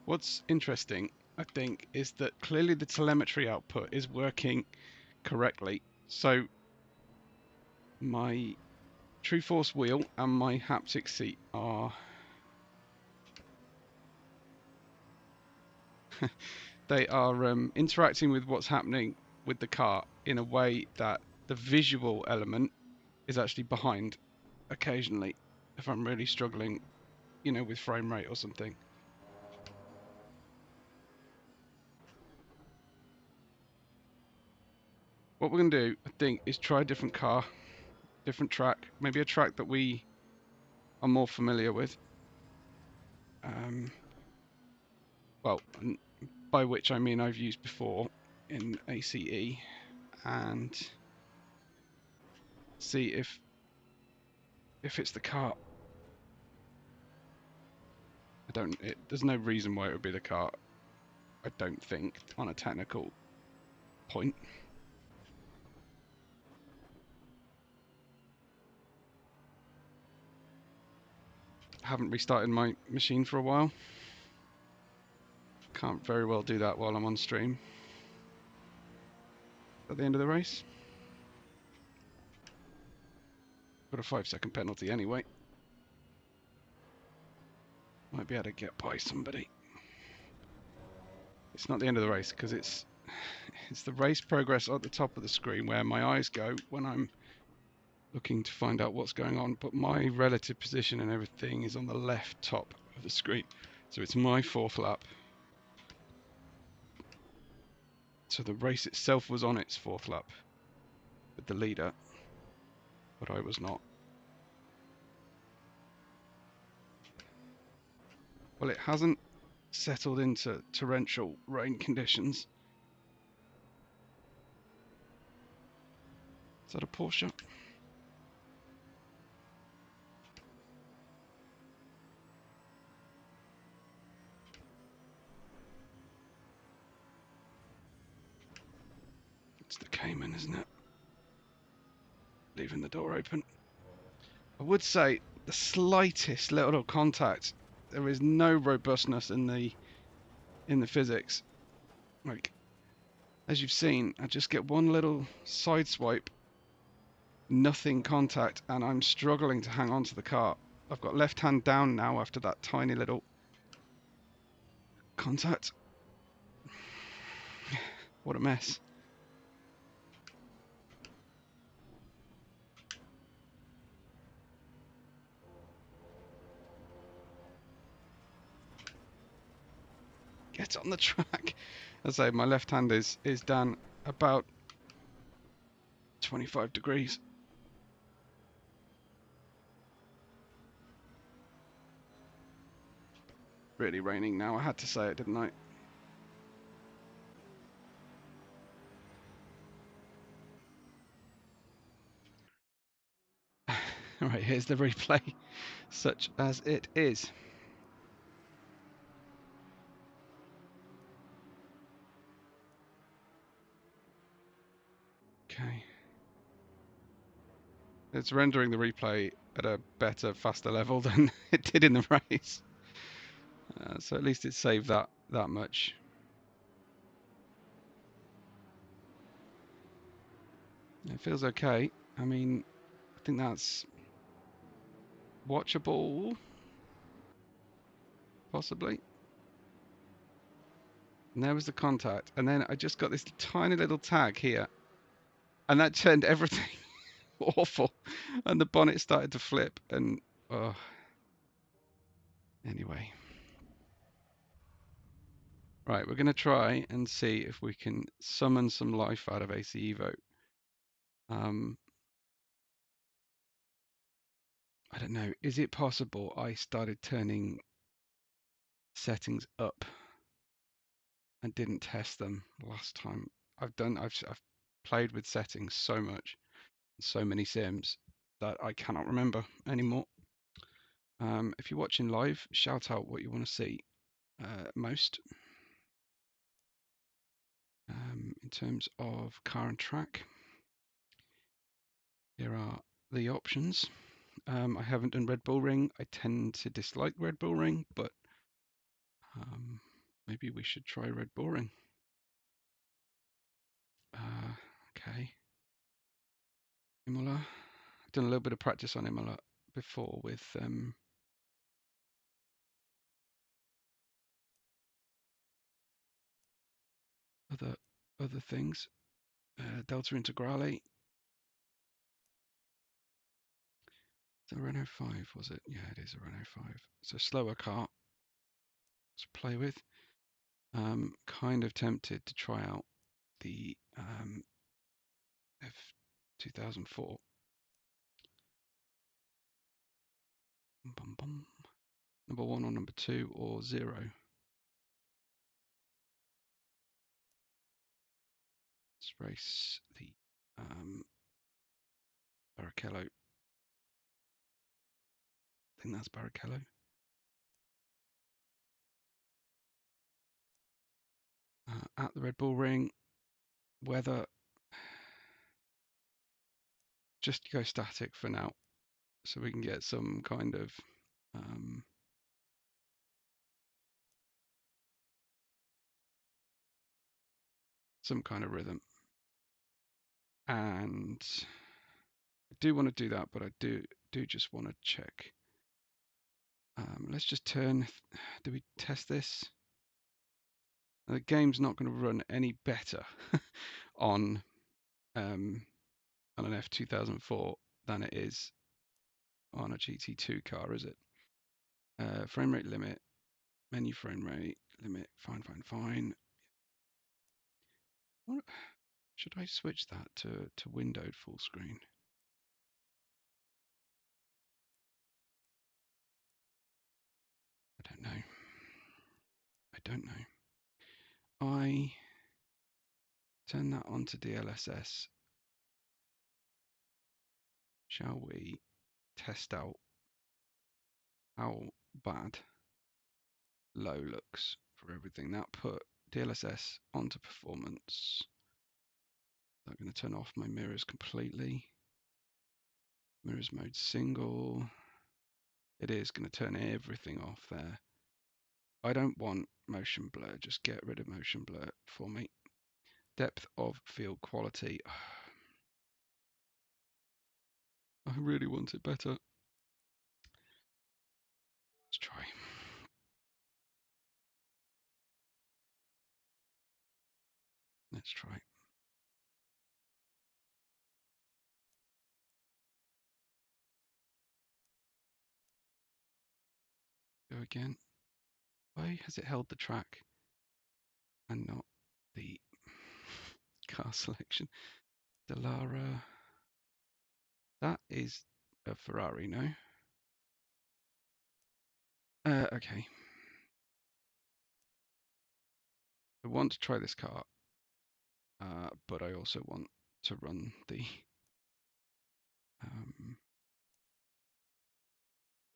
A: What's interesting, I think, is that clearly the telemetry output is working correctly. So my True Force wheel and my haptic seat are they are interacting with what's happening with the car in a way that the visual element is actually behind occasionally if I'm really struggling, you know, with frame rate or something. What we're going to do, I think, is try a different car, different track, maybe a track that we I'm more familiar with. Well, by which I mean I've used before in ACE, and see if it's the kart. There's no reason why it would be the kart, I don't think, on a technical point. I haven't restarted my machine for a while. Can't very well do that while I'm on stream. At the end of the race. Got a 5-second penalty anyway. Might be able to get by somebody. It's not the end of the race because it's the race progress at the top of the screen where my eyes go when I'm looking to find out what's going on, but my relative position and everything is on the left top of the screen. So it's my 4th lap. So the race itself was on its 4th lap with the leader, but I was not. Well, it hasn't settled into torrential rain conditions. Is that a Porsche? It's the Cayman, isn't it? Leaving the door open. I would say the slightest little contact. There is no robustness in the physics. Like, as you've seen, I just get one little side swipe, nothing contact, and I'm struggling to hang on to the car. I've got left hand down now after that tiny little contact. What a mess. Get on the track. As I say, my left hand is down about 25 degrees. Really raining now. I had to say it, didn't I? All right, here's the replay, such as it is. Okay. It's rendering the replay at a better, faster level than it did in the race. So at least it saved that much. It feels okay. I mean, I think that's watchable, possibly. And there was the contact. And then I just got this tiny little tag here. And that turned everything awful. And the bonnet started to flip. And, oh. Anyway. Right, we're going to try and see if we can summon some life out of ACEvo. I don't know. Is it possible I started turning settings up and didn't test them last time? I've played with settings so much, so many sims that I cannot remember anymore. If you're watching live, shout out what you want to see most. In terms of car and track, here are the options. I haven't done Red Bull Ring. I tend to dislike Red Bull Ring, but maybe we should try Red Bull Ring. Okay. Imola. I've done a little bit of practice on Imola before with other things. Delta Integrale. The Renault 5, was it? Yeah, it is a Renault 5. It's a slower car to play with. Kind of tempted to try out the F2004. Bum, bum. Number 1 or number 2 or 0? Let's race the Barrichello. I think that's Barrichello. At the Red Bull Ring, weather, just go static for now, so we can get some kind of rhythm. And I do want to do that, but I do just want to check. Let's just turn. Do we test this? The game's not going to run any better on an F2004 than it is on a GT2 car, is it? Frame rate limit, menu frame rate limit, fine. What, should I switch that to windowed full screen? I don't know. I turn that on to DLSS. Shall we test out how bad low looks for everything? That put DLSS onto performance. I'm going to turn off my mirrors completely. Mirrors mode single. It is going to turn everything off there. I don't want motion blur. Just get rid of motion blur for me. Depth of field quality. I really want it better. Let's try. Let's try. Go again. Why has it held the track and not the car selection? Dallara. That is a Ferrari, no? Okay. I want to try this car, but I also want to run the.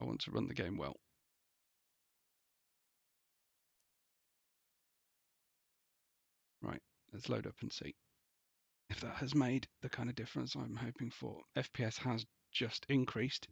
A: I want to run the game well. Right, let's load up and see if that has made the kind of difference I'm hoping for. FPS has just increased.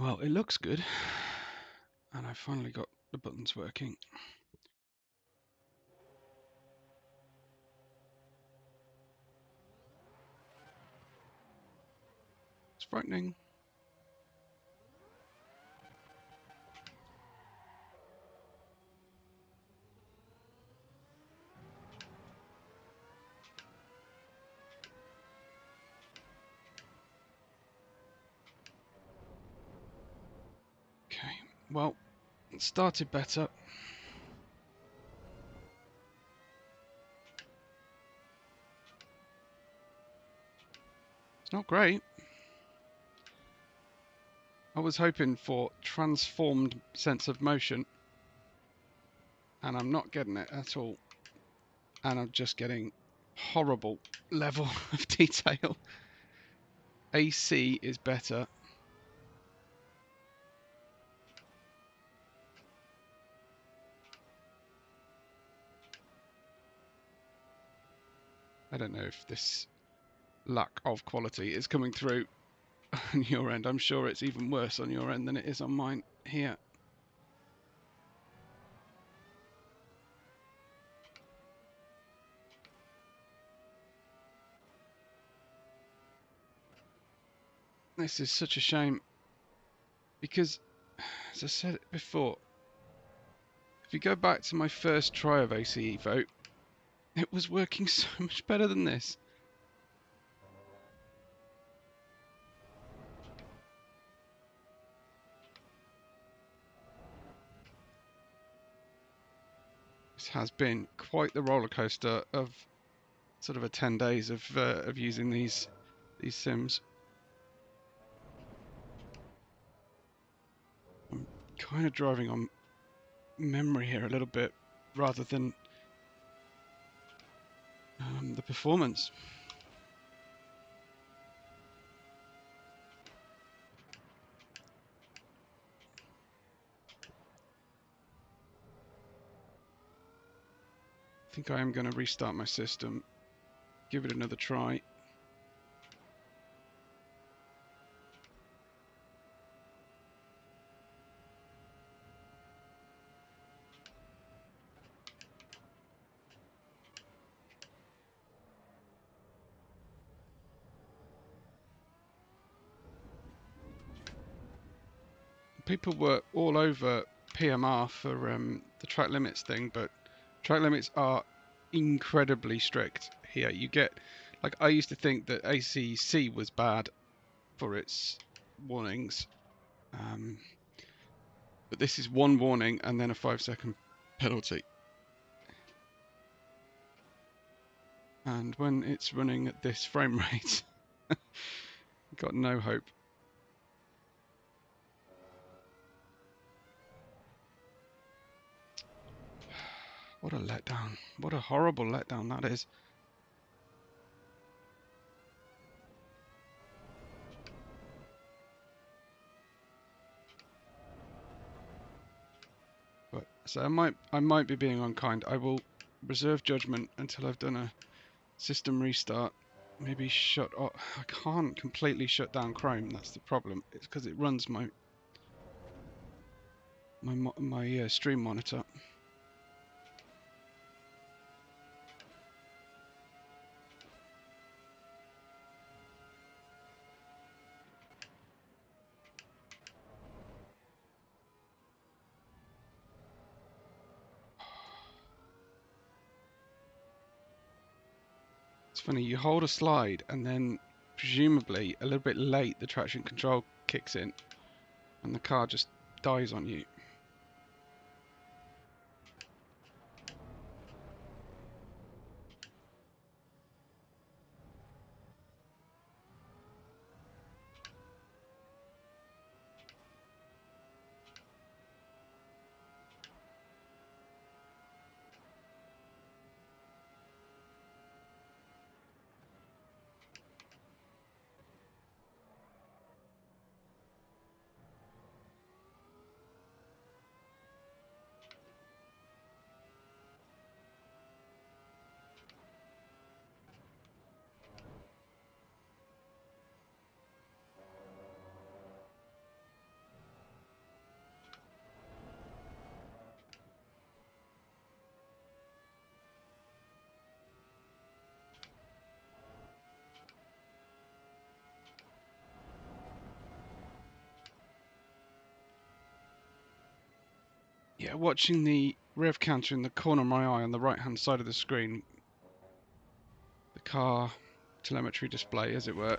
A: Well, it looks good, and I finally got the buttons working. It's frightening. Okay, well, it started better. It's not great. I was hoping for transformed sense of motion, and I'm not getting it at all. And I'm just getting horrible level of detail. AC is better. I don't know if this lack of quality is coming through on your end. I'm sure it's even worse on your end than it is on mine here. This is such a shame because, as I said before, if you go back to my first try of ACEvo, it was working so much better than this. This has been quite the roller coaster of sort of a 10 days of using these sims. I'm kind of driving on memory here a little bit rather than the performance. I think I am going to restart my system, give it another try. People were all over PMR for the track limits thing, but track limits are incredibly strict here. You get, like, I used to think that ACC was bad for its warnings, but this is one warning and then a 5-second penalty. And when it's running at this frame rate, got no hope. What a letdown. What a horrible letdown that is. But so I might be being unkind. I will reserve judgment until I've done a system restart. Maybe shut off. I can't completely shut down Chrome. That's the problem. It's because it runs my stream monitor. It's funny, you hold a slide and then presumably a little bit late the traction control kicks in and the car just dies on you. Yeah, watching the rev counter in the corner of my eye on the right hand side of the screen, the car telemetry display as it were,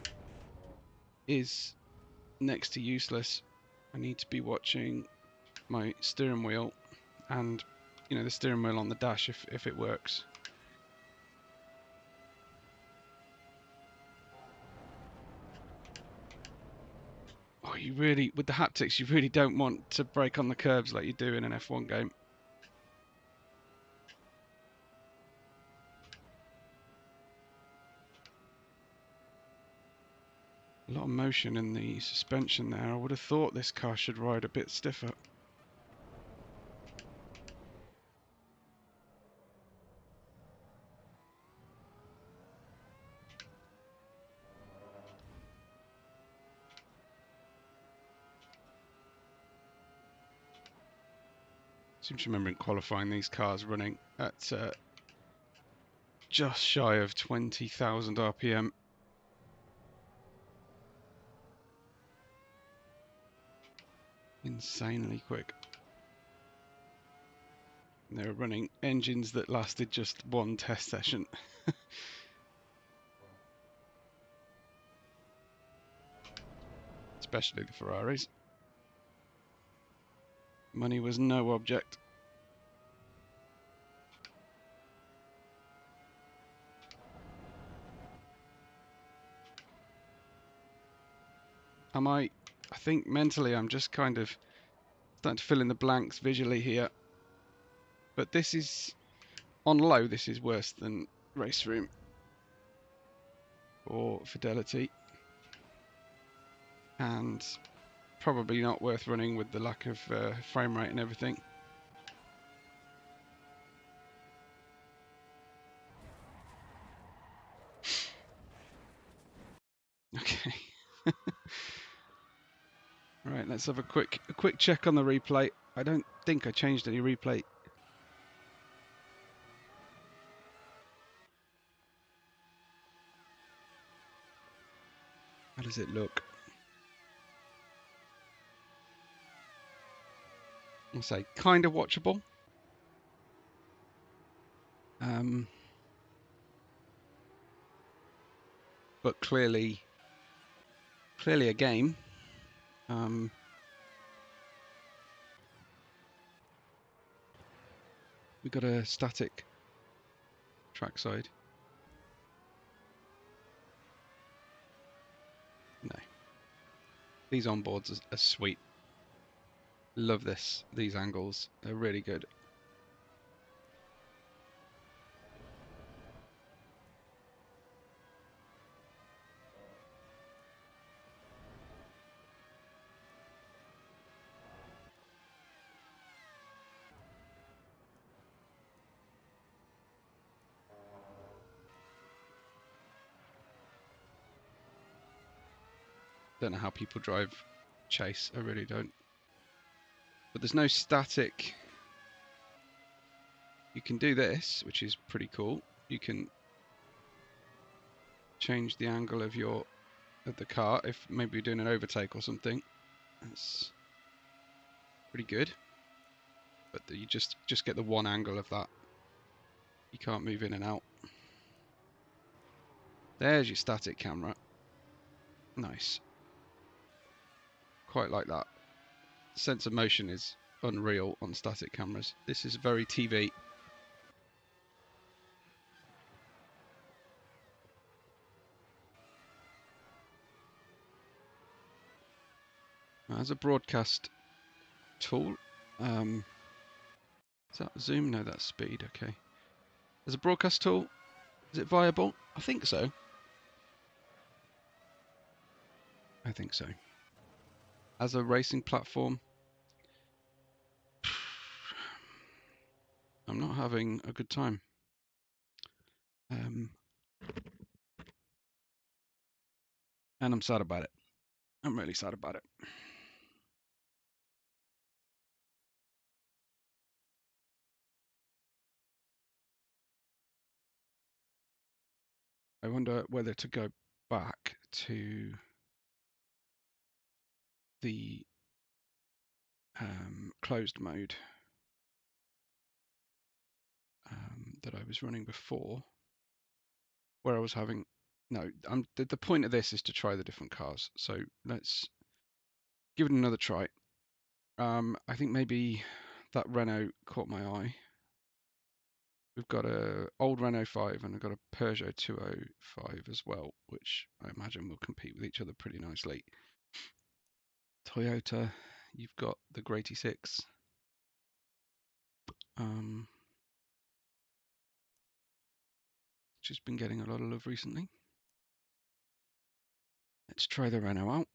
A: is next to useless. I need to be watching my steering wheel and, you know, the steering wheel on the dash if it works. Oh, you really, with the haptics, you really don't want to brake on the curbs like you do in an F1 game. A lot of motion in the suspension there. I would have thought this car should ride a bit stiffer. Seem to remember in qualifying these cars running at just shy of 20,000 RPM. Insanely quick. And they were running engines that lasted just one test session. Especially the Ferraris. Money was no object. I think mentally I'm just kind of starting to fill in the blanks visually here. But this is, on low, this is worse than Race Room or Fidelity. And probably not worth running with the lack of frame rate and everything. Okay. Right, let's have a quick check on the replay. I don't think I changed any replay. How does it look? I'll say kind of watchable. But clearly a game. We got a static trackside. No. These onboards are sweet. Love these angles. They're really good. Don't know how people drive chase. I really don't. But there's no static. You can do this, which is pretty cool. You can change the angle of the car if maybe you're doing an overtake or something. That's pretty good. But you just get the one angle of that. You can't move in and out. There's your static camera. Nice. Quite like that. Sense of motion is unreal on static cameras. This is very TV. As a broadcast tool, is that zoom? No, that's speed. Okay. As a broadcast tool, is it viable? I think so. I think so. As a racing platform, I'm not having a good time. And I'm sad about it. I'm really sad about it. I wonder whether to go back to the closed mode that I was running before, where I was having no. The point of this is to try the different cars. So let's give it another try. I think maybe that Renault caught my eye. We've got a old Renault 5 and I've got a Peugeot 205 as well, which I imagine will compete with each other pretty nicely. Toyota, you've got the Great E6. Which has been getting a lot of love recently. Let's try the Renault out.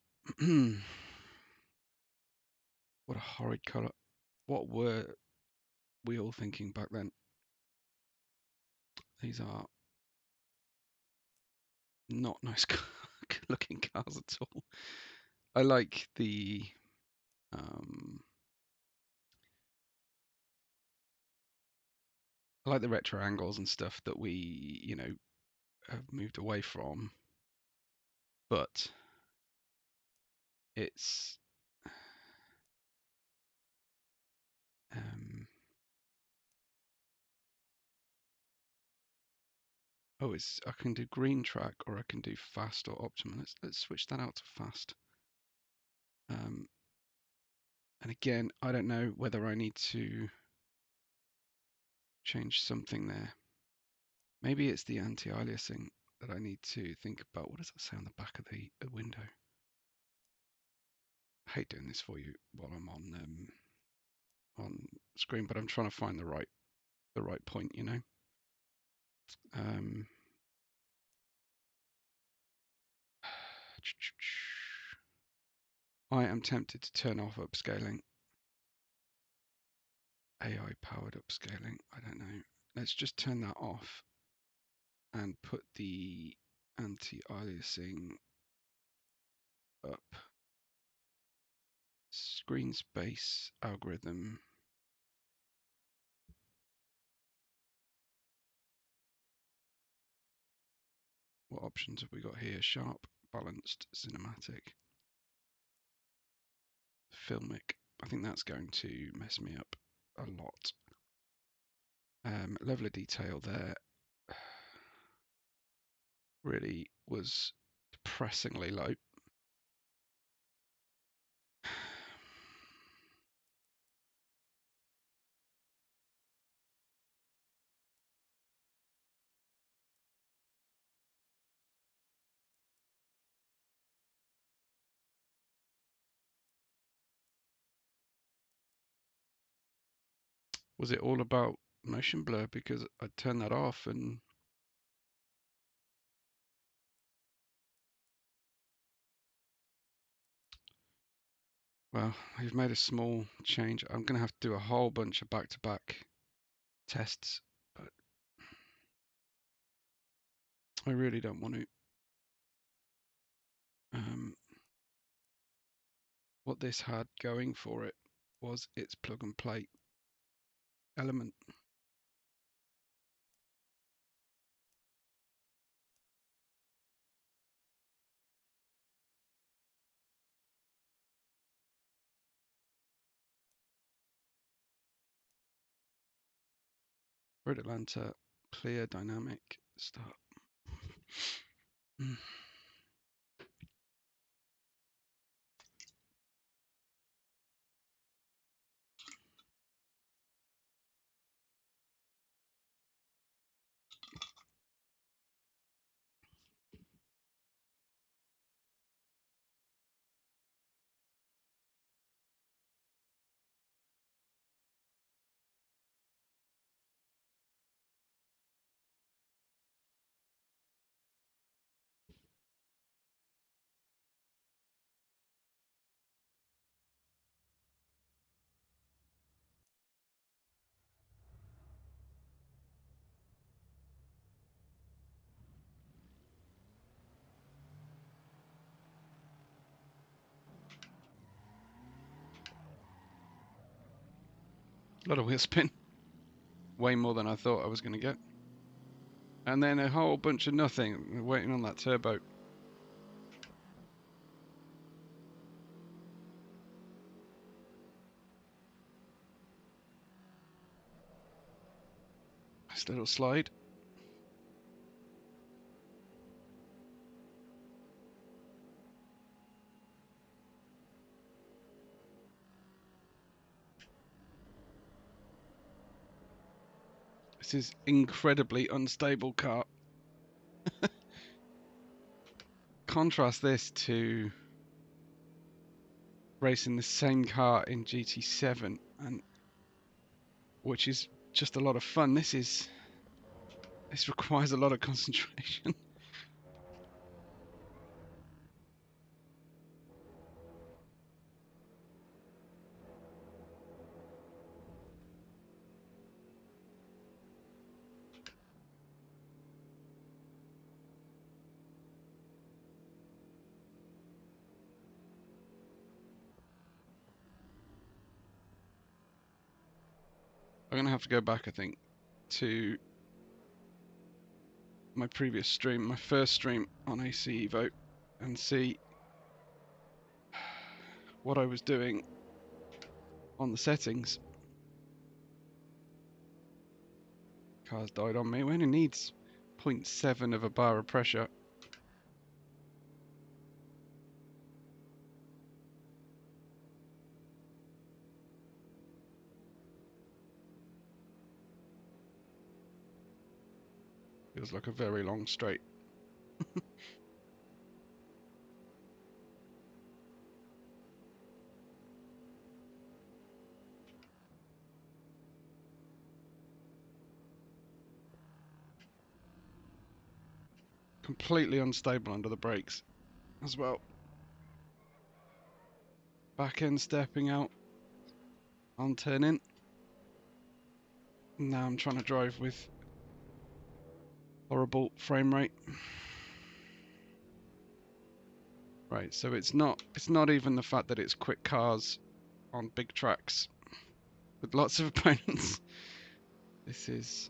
A: What a horrid colour. What were we all thinking back then? These are not nice looking cars at all. I like the retro angles and stuff that we, you know, have moved away from, but it's oh, it's I can do green track or I can do fast or optimal. Let's switch that out to fast. And again, I don't know whether I need to change something there. Maybe it's the anti-aliasing that I need to think about. What does that say on the back of the window? I hate doing this for you while I'm on screen, but I'm trying to find the right point, you know. I am tempted to turn off upscaling. AI powered upscaling. I don't know. Let's just turn that off and put the anti-aliasing up. Screen space algorithm. What options have we got here? Sharp, balanced, cinematic, filmic. I think that's going to mess me up a lot. Level of detail there really was depressingly low. Was it all about motion blur? Because I turned that off and well, I've made a small change. I'm going to have to do a whole bunch of back-to-back tests, but I really don't want to. What this had going for it was its plug and play element. Red Atlanta, clear, dynamic, start. A lot of wheel spin. Way more than I thought I was going to get. And then a whole bunch of nothing, waiting on that turbo. Nice little slide. This is incredibly unstable car. Contrast this to racing the same car in GT7, and which is just a lot of fun. This requires a lot of concentration. I'm gonna have to go back, I think, to my previous stream, my first stream on ACEvo, and see what I was doing on the settings. Car's died on me. We only needs 0.7 of a bar of pressure. Feels like a very long straight. Completely unstable under the brakes as well. Back end stepping out on turn in. Now I'm trying to drive with horrible frame rate. Right, so it's not even the fact that it's quick cars on big tracks with lots of opponents. This is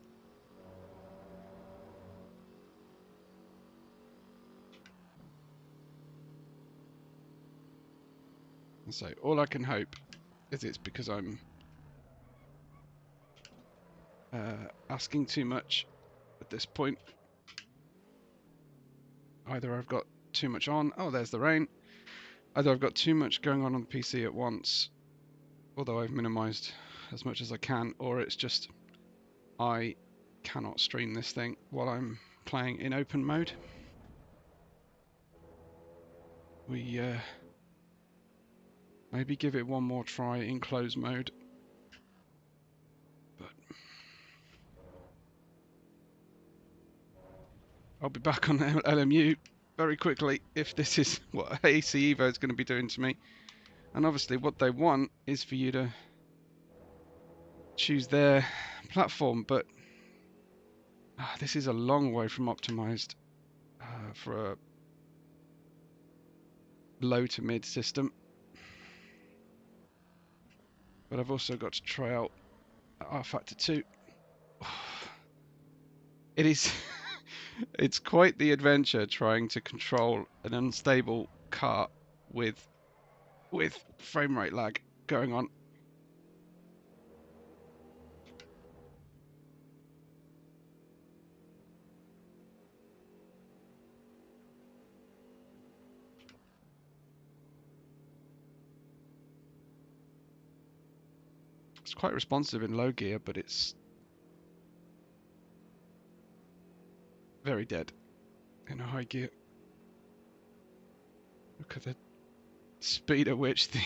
A: so all I can hope is it's because I'm asking too much at this point. Either I've got too much on. Oh, there's the rain. Either I've got too much going on the PC at once, although I've minimized as much as I can, or it's just I cannot stream this thing while I'm playing in open mode. We maybe give it one more try in closed mode. But I'll be back on LMU very quickly if this is what ACEvo is going to be doing to me. And obviously what they want is for you to choose their platform, but this is a long way from optimized for a low to mid system. But I've also got to try out R Factor 2. It is it's quite the adventure trying to control an unstable car with frame rate lag going on. It's quite responsive in low gear, but it's very dead in a high gear. Look at the speed at which the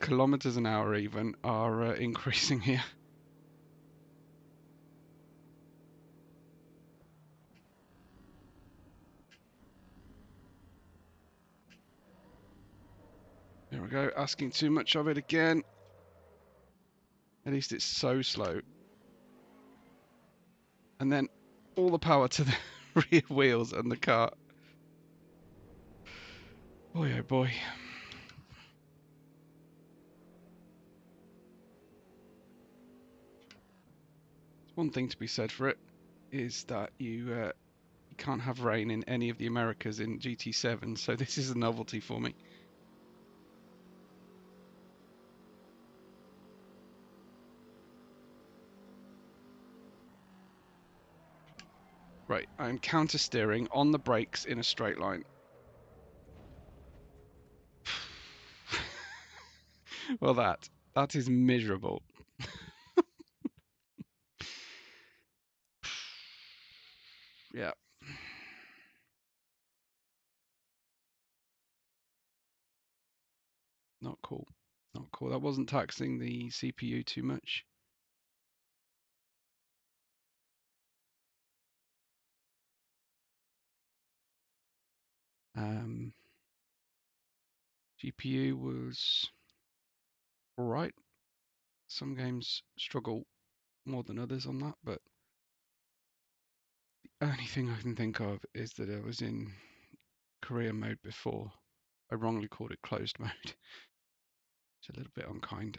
A: kilometers an hour even are increasing here. There we go, asking too much of it again. At least it's so slow. And then all the power to the rear wheels and the car. Boy, oh boy. One thing to be said for it is that you can't have rain in any of the Americas in GT7, so this is a novelty for me. Right, I'm counter steering on the brakes in a straight line. Well, that is miserable. Yeah. Not cool. Not cool. That wasn't taxing the CPU too much. GPU was alright. Some games struggle more than others on that, but the only thing I can think of is that I was in career mode before. I wrongly called it closed mode. It's a little bit unkind.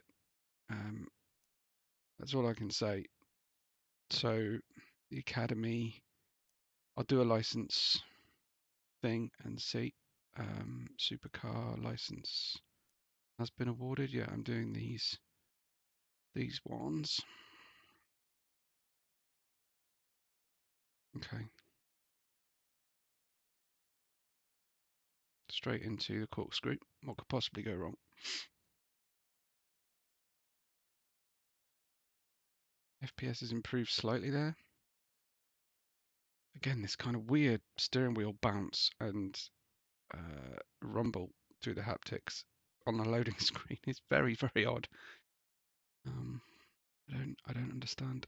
A: That's all I can say. So the academy, I'll do a license thing and see. Supercar license has been awarded. Yeah, I'm doing these ones. Okay. Straight into the corkscrew. What could possibly go wrong? FPS has improved slightly there. Again, this kind of weird steering wheel bounce and rumble through the haptics on the loading screen is very, very odd. I don't understand.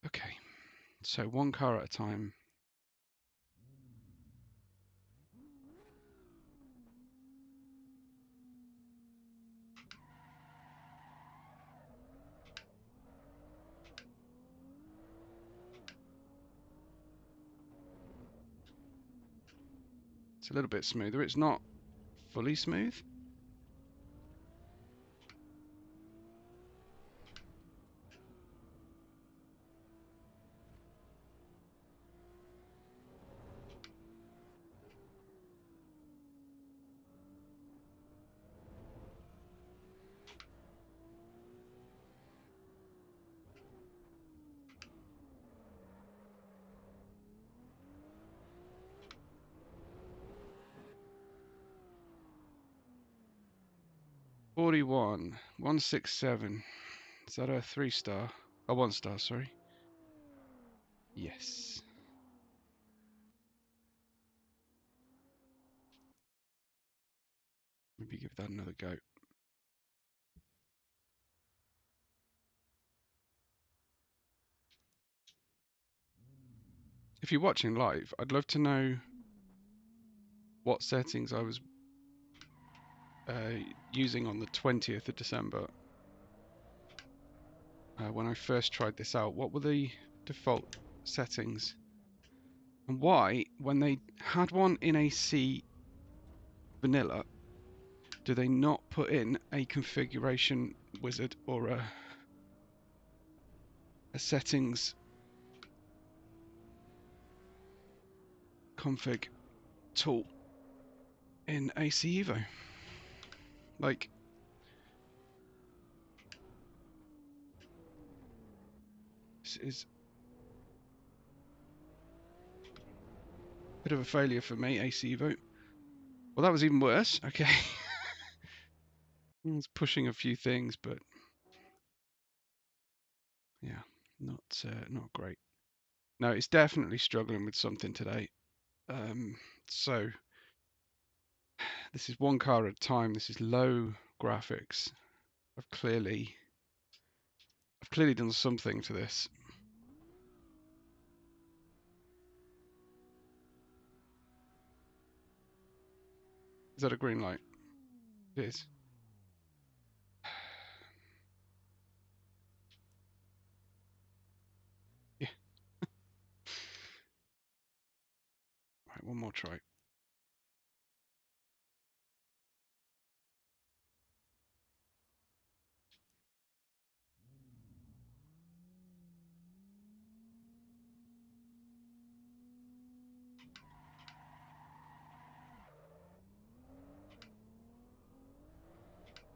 A: Okay, so one car at a time. It's a little bit smoother. It's not fully smooth. $41, 167. Is that a 3-star? A 1-star, sorry. Yes. Maybe give that another go. If you're watching live, I'd love to know what settings I was using on the 20th of December when I first tried this out. What were the default settings? And why, when they had one in AC vanilla, do they not put in a configuration wizard or a settings config tool in ACEvo? Like, this is a bit of a failure for me, ACEvo. Well, that was even worse. Okay. It's pushing a few things, but yeah, not great. No, it's definitely struggling with something today. So this is one car at a time. This is low graphics. I've clearly done something to this. Is that a green light? It is. Yeah. Right, one more try.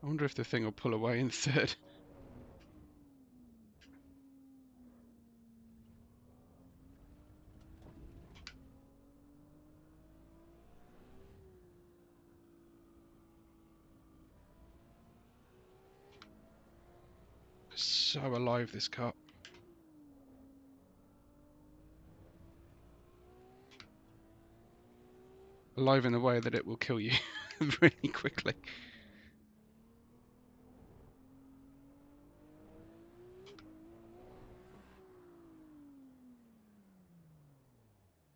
A: I wonder if the thing will pull away in third. so alive, this car. Alive in the way that it will kill you really quickly.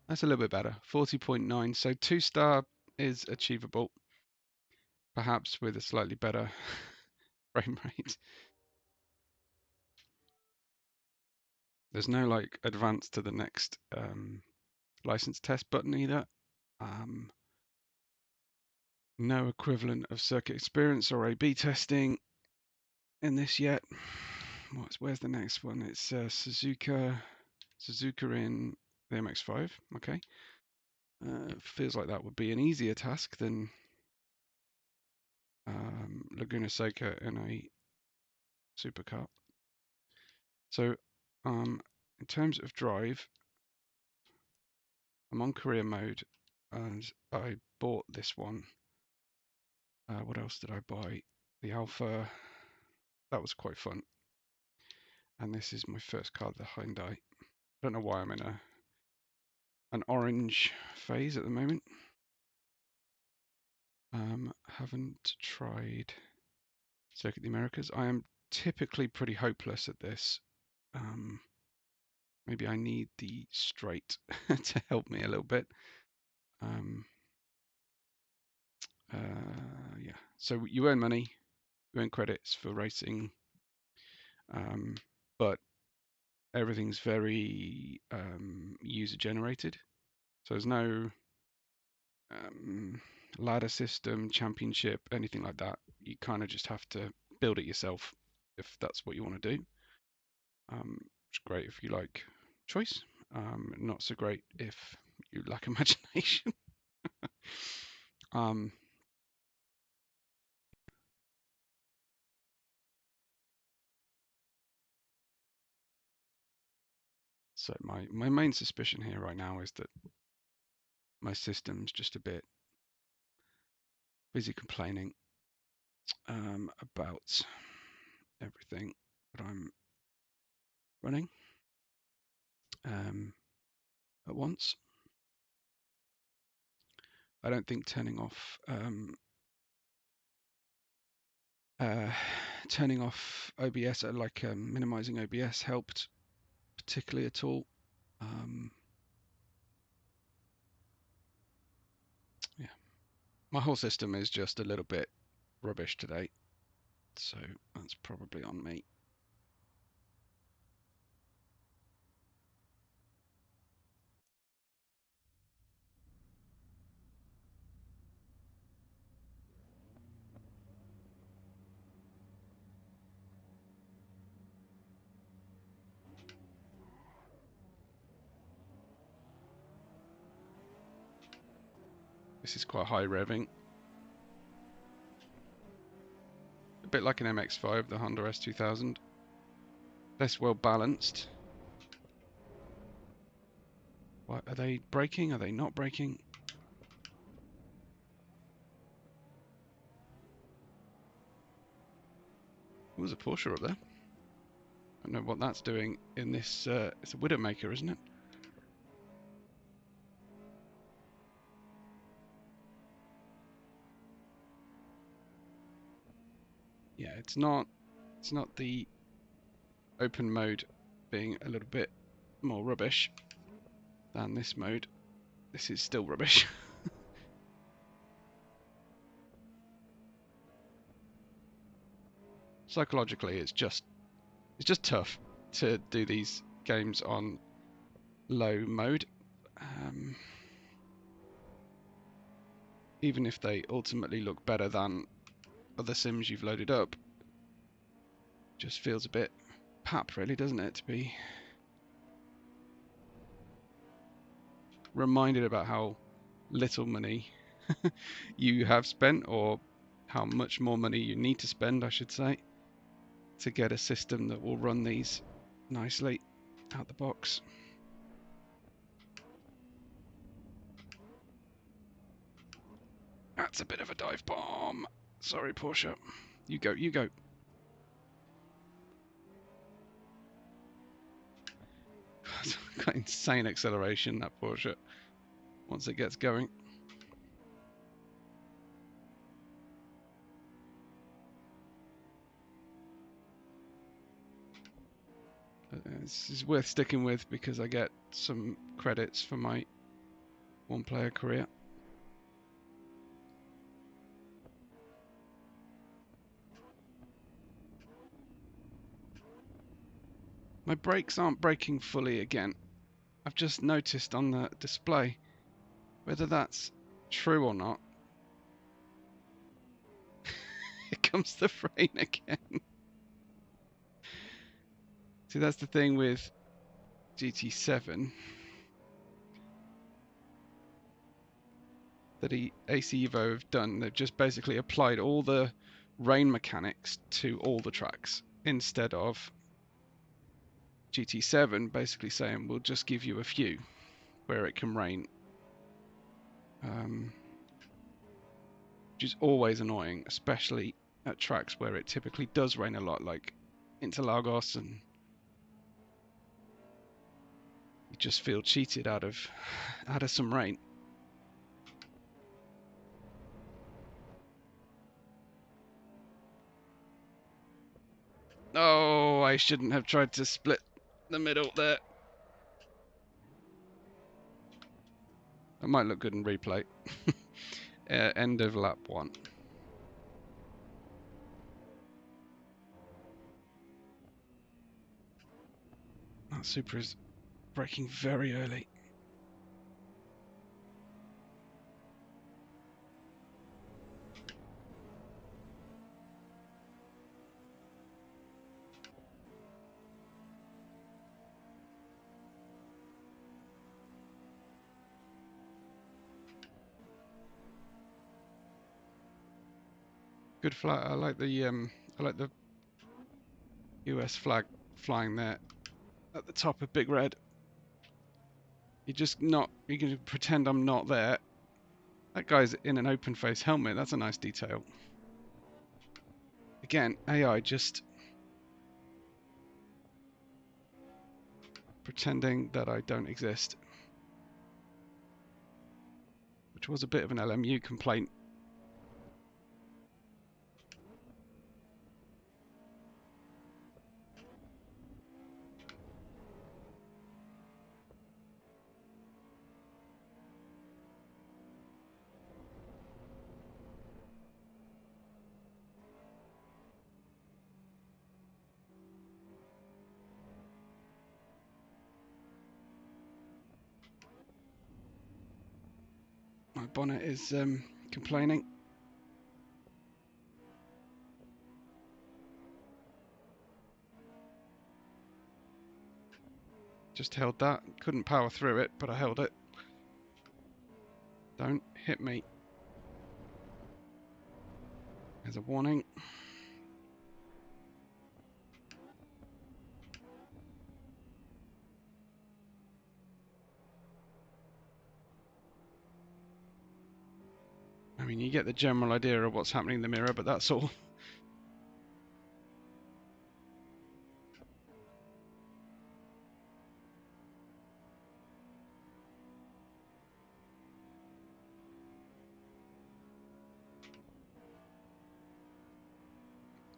A: That's a little bit better. 40.9. So 2-star is achievable. Perhaps with a slightly better frame rate. There's no like advance to the next license test button either. No equivalent of circuit experience or A/B testing in this yet. Where's the next one? It's Suzuka in the MX-5. Okay. Feels like that would be an easier task than Laguna Seca in a supercar. So in terms of drive, I'm on career mode and I bought this one. What else did I buy? The Alpha. That was quite fun. And this is my first car, the Hyundai. I don't know why I'm in an orange phase at the moment. Haven't tried Circuit the Americas. I am typically pretty hopeless at this. Maybe I need the straight to help me a little bit. Yeah, so you earn money, you earn credits for racing, but everything's very user generated. So there's no ladder system, championship, anything like that. You kind of just have to build it yourself if that's what you want to do. It's great if you like choice. Not so great if you lack imagination. So my main suspicion here right now is that my system's just a bit busy complaining about everything that I'm running at once. I don't think turning off OBS, like minimizing OBS, helped particularly at all. Yeah, my whole system is just a little bit rubbish today, so that's probably on me. This is quite high revving. A bit like an MX-5, the Honda S2000. Less well balanced. What, are they braking? Are they not braking? Oh, there's a Porsche up there. I don't know what that's doing in this. It's a Widowmaker, isn't it? Yeah, it's not the open mode being a little bit more rubbish than this mode. This is still rubbish. Psychologically, it's just tough to do these games on low mode. Even if they ultimately look better than other sims you've loaded up, just feels a bit pap, really, doesn't it, to be reminded about how little money you have spent, or how much more money you need to spend, I should say, to get a system that will run these nicely out the box. That's a bit of a dive bomb. Sorry, Porsche. You go, you go. got insane acceleration, that Porsche, once it gets going. This is worth sticking with because I get some credits for my one-player career. My brakes aren't braking fully again. I've just noticed on the display. Whether that's true or not. Here comes the rain again. See, that's the thing with GT7. That ACEvo have done. They've just basically applied all the rain mechanics to all the tracks instead of GT7 basically saying we'll just give you a few where it can rain. Which is always annoying, especially at tracks where it typically does rain a lot, like Interlagos, and you just feel cheated out of some rain. Oh, I shouldn't have tried to split the middle there. That might look good in replay. End of lap 1. That Supra is braking very early. Good flag. I like the US flag flying there at the top of Big Red. You can pretend I'm not there. That guy's in an open face helmet. That's a nice detail. Again, AI just pretending that I don't exist, which was a bit of an LMU complaint. My bonnet is complaining. Just held that. Couldn't power through it, but I held it. Don't hit me. There's a warning. I mean, you get the general idea of what's happening in the mirror, but that's all.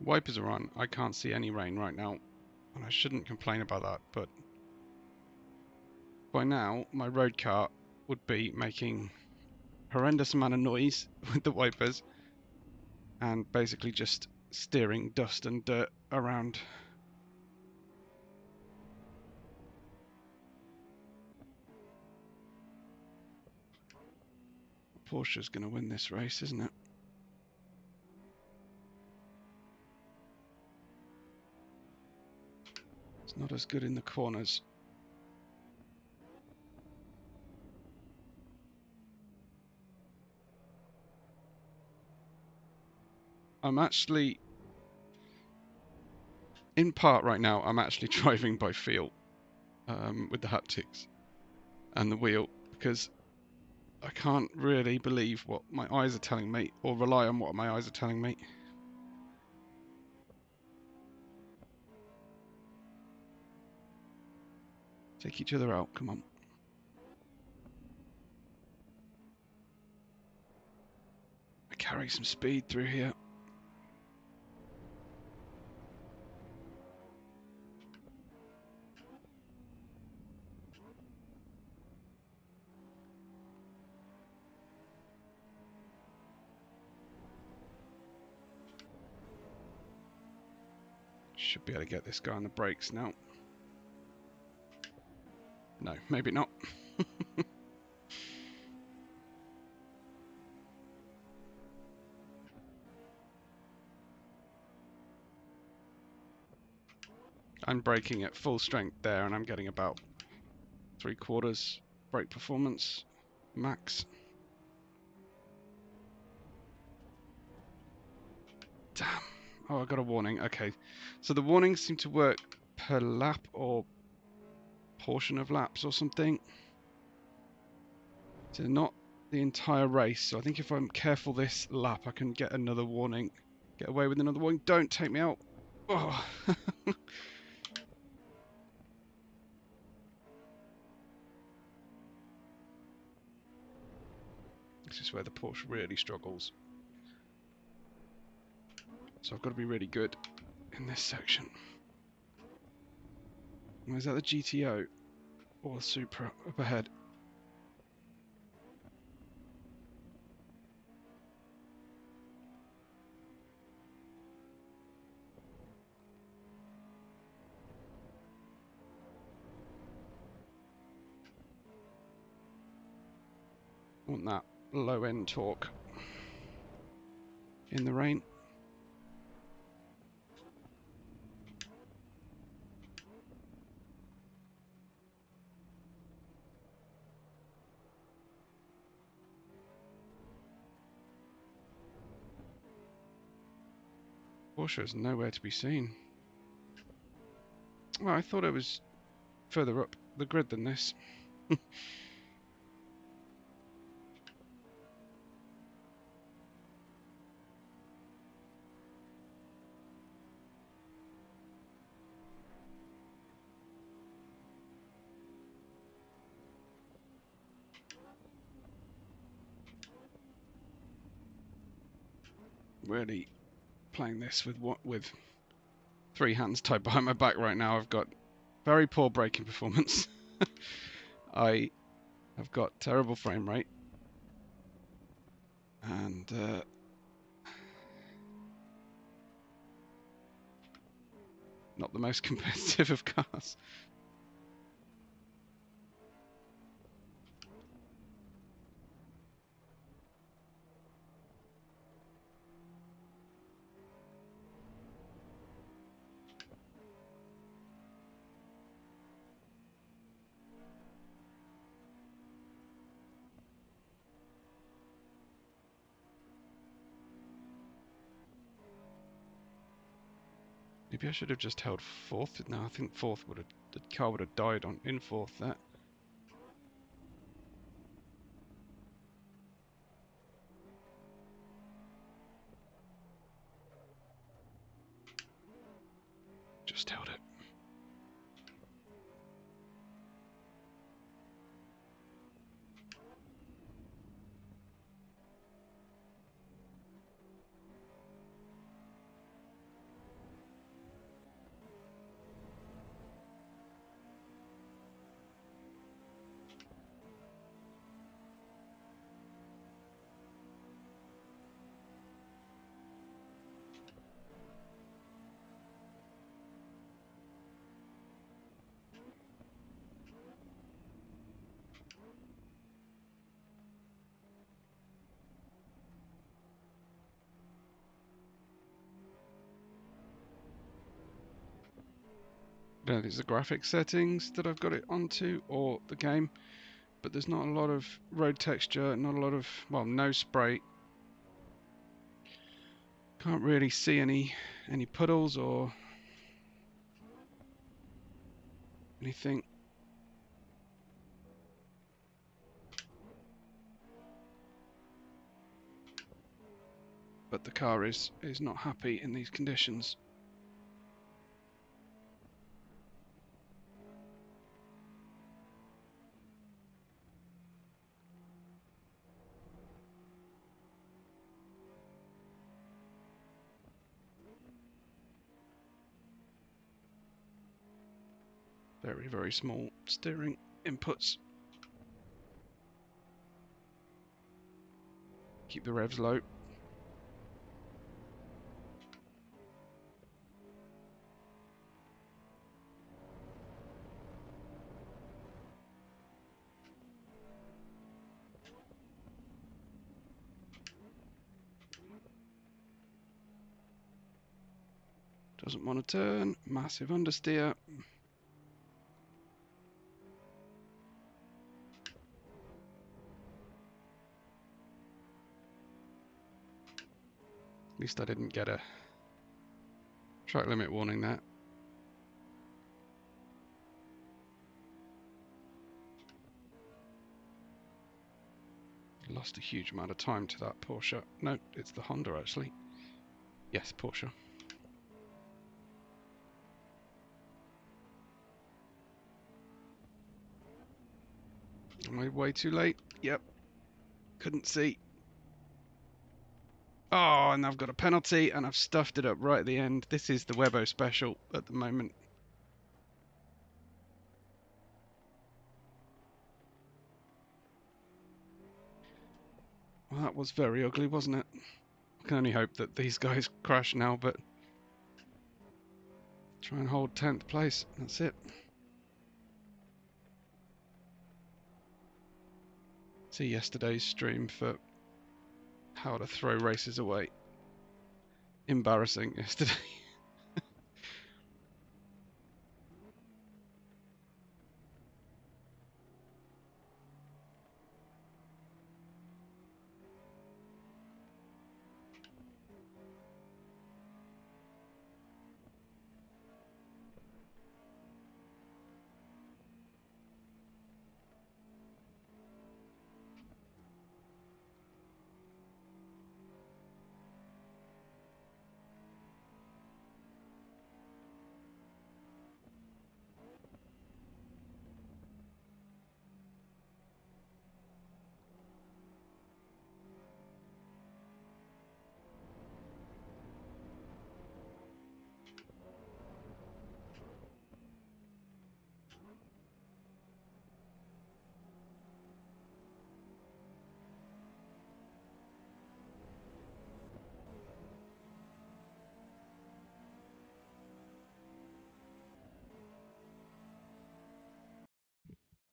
A: Wipers are on. I can't see any rain right now, and I shouldn't complain about that, but by now my road car would be making a horrendous amount of noise with the wipers and basically just steering dust and dirt around. Porsche's going to win this race, isn't it? It's not as good in the corners. I'm actually, in part right now, I'm actually driving by feel with the haptics and the wheel, because I can't really believe what my eyes are telling me, or rely on what my eyes are telling me. Take each other out, come on. I carry some speed through here. Should be able to get this guy on the brakes now. No, maybe not. I'm braking at full strength there and I'm getting about 3/4 brake performance max. Damn. Oh, I got a warning. Okay. So the warnings seem to work per lap or portion of laps or something. So not the entire race. So I think if I'm careful this lap, I can get another warning. Get away with another warning. Don't take me out. Oh. This is where the Porsche really struggles. So I've got to be really good in this section. Is that the GTO or the Supra up ahead? Want that low end torque in the rain. Porsche is nowhere to be seen. Well, I thought it was further up the grid than this. Really playing this with 3 hands tied behind my back right now. I've got very poor braking performance. I have got terrible frame rate and not the most competitive of cars. Maybe I should have just held 4th. No, I think 4th would have, the car would have died in 4th there. Just held it. I don't know if it's the graphics settings that I've got it onto or the game, but there's not a lot of road texture, not a lot of, well, no spray. Can't really see any puddles or anything. But the car is not happy in these conditions. Very, very small steering inputs. Keep the revs low. Doesn't want to turn. Massive understeer. At least I didn't get a track limit warning there. Lost a huge amount of time to that Porsche. No, it's the Honda actually. Yes, Porsche. Am I way too late? Yep. Couldn't see. Oh, and I've got a penalty, and I've stuffed it up right at the end. This is the Webbo special at the moment. Well, that was very ugly, wasn't it? I can only hope that these guys crash now, but try and hold 10th place. That's it. See yesterday's stream for how to throw races away. Embarrassing yesterday.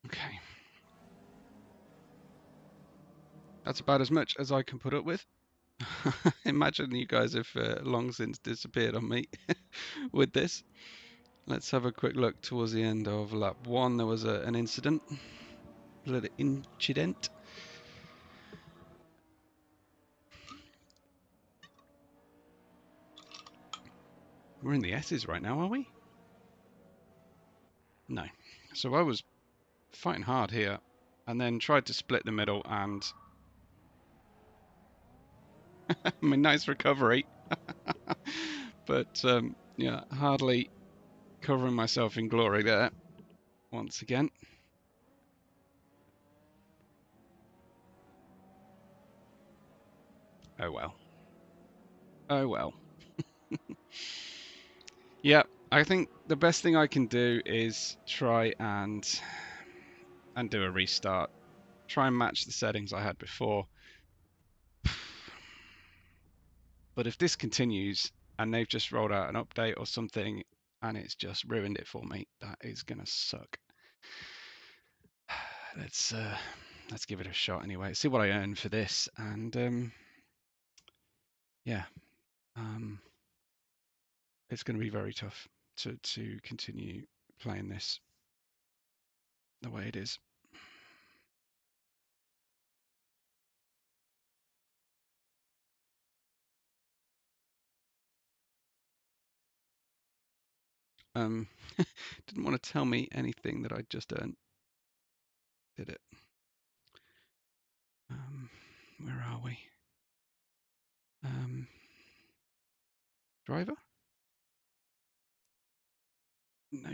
A: Okay. That's about as much as I can put up with. Imagine you guys have long since disappeared on me with this. Let's have a quick look towards the end of lap 1. There was an incident. A little incident. We're in the S's right now, are we? No. So I was fighting hard here and then tried to split the middle and I mean, nice recovery. But yeah, hardly covering myself in glory there once again. Oh well. Oh well. Yeah, I think the best thing I can do is try and do a restart. Try and match the settings I had before. But if this continues and they've just rolled out an update or something and it's just ruined it for me, that is gonna suck. Let's give it a shot anyway. See what I earn for this, and yeah, it's going to be very tough to continue playing this the way it is. Didn't want to tell me anything that I'd just earned, did it? Where are we? Driver? No,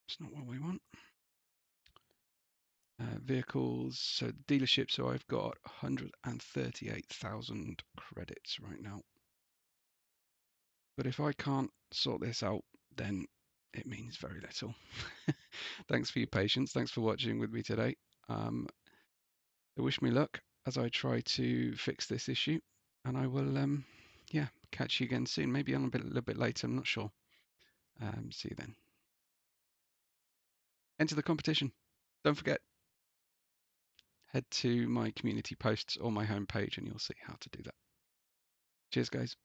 A: it's not what we want. Vehicles, so dealership, so I've got 138,000 credits right now. But if I can't sort this out, then it means very little. Thanks for your patience. Thanks for watching with me today. Wish me luck as I try to fix this issue, and I will, yeah, catch you again soon. Maybe on a little bit later. I'm not sure. See you then. Enter the competition. Don't forget. Head to my community posts or my homepage, and you'll see how to do that. Cheers, guys.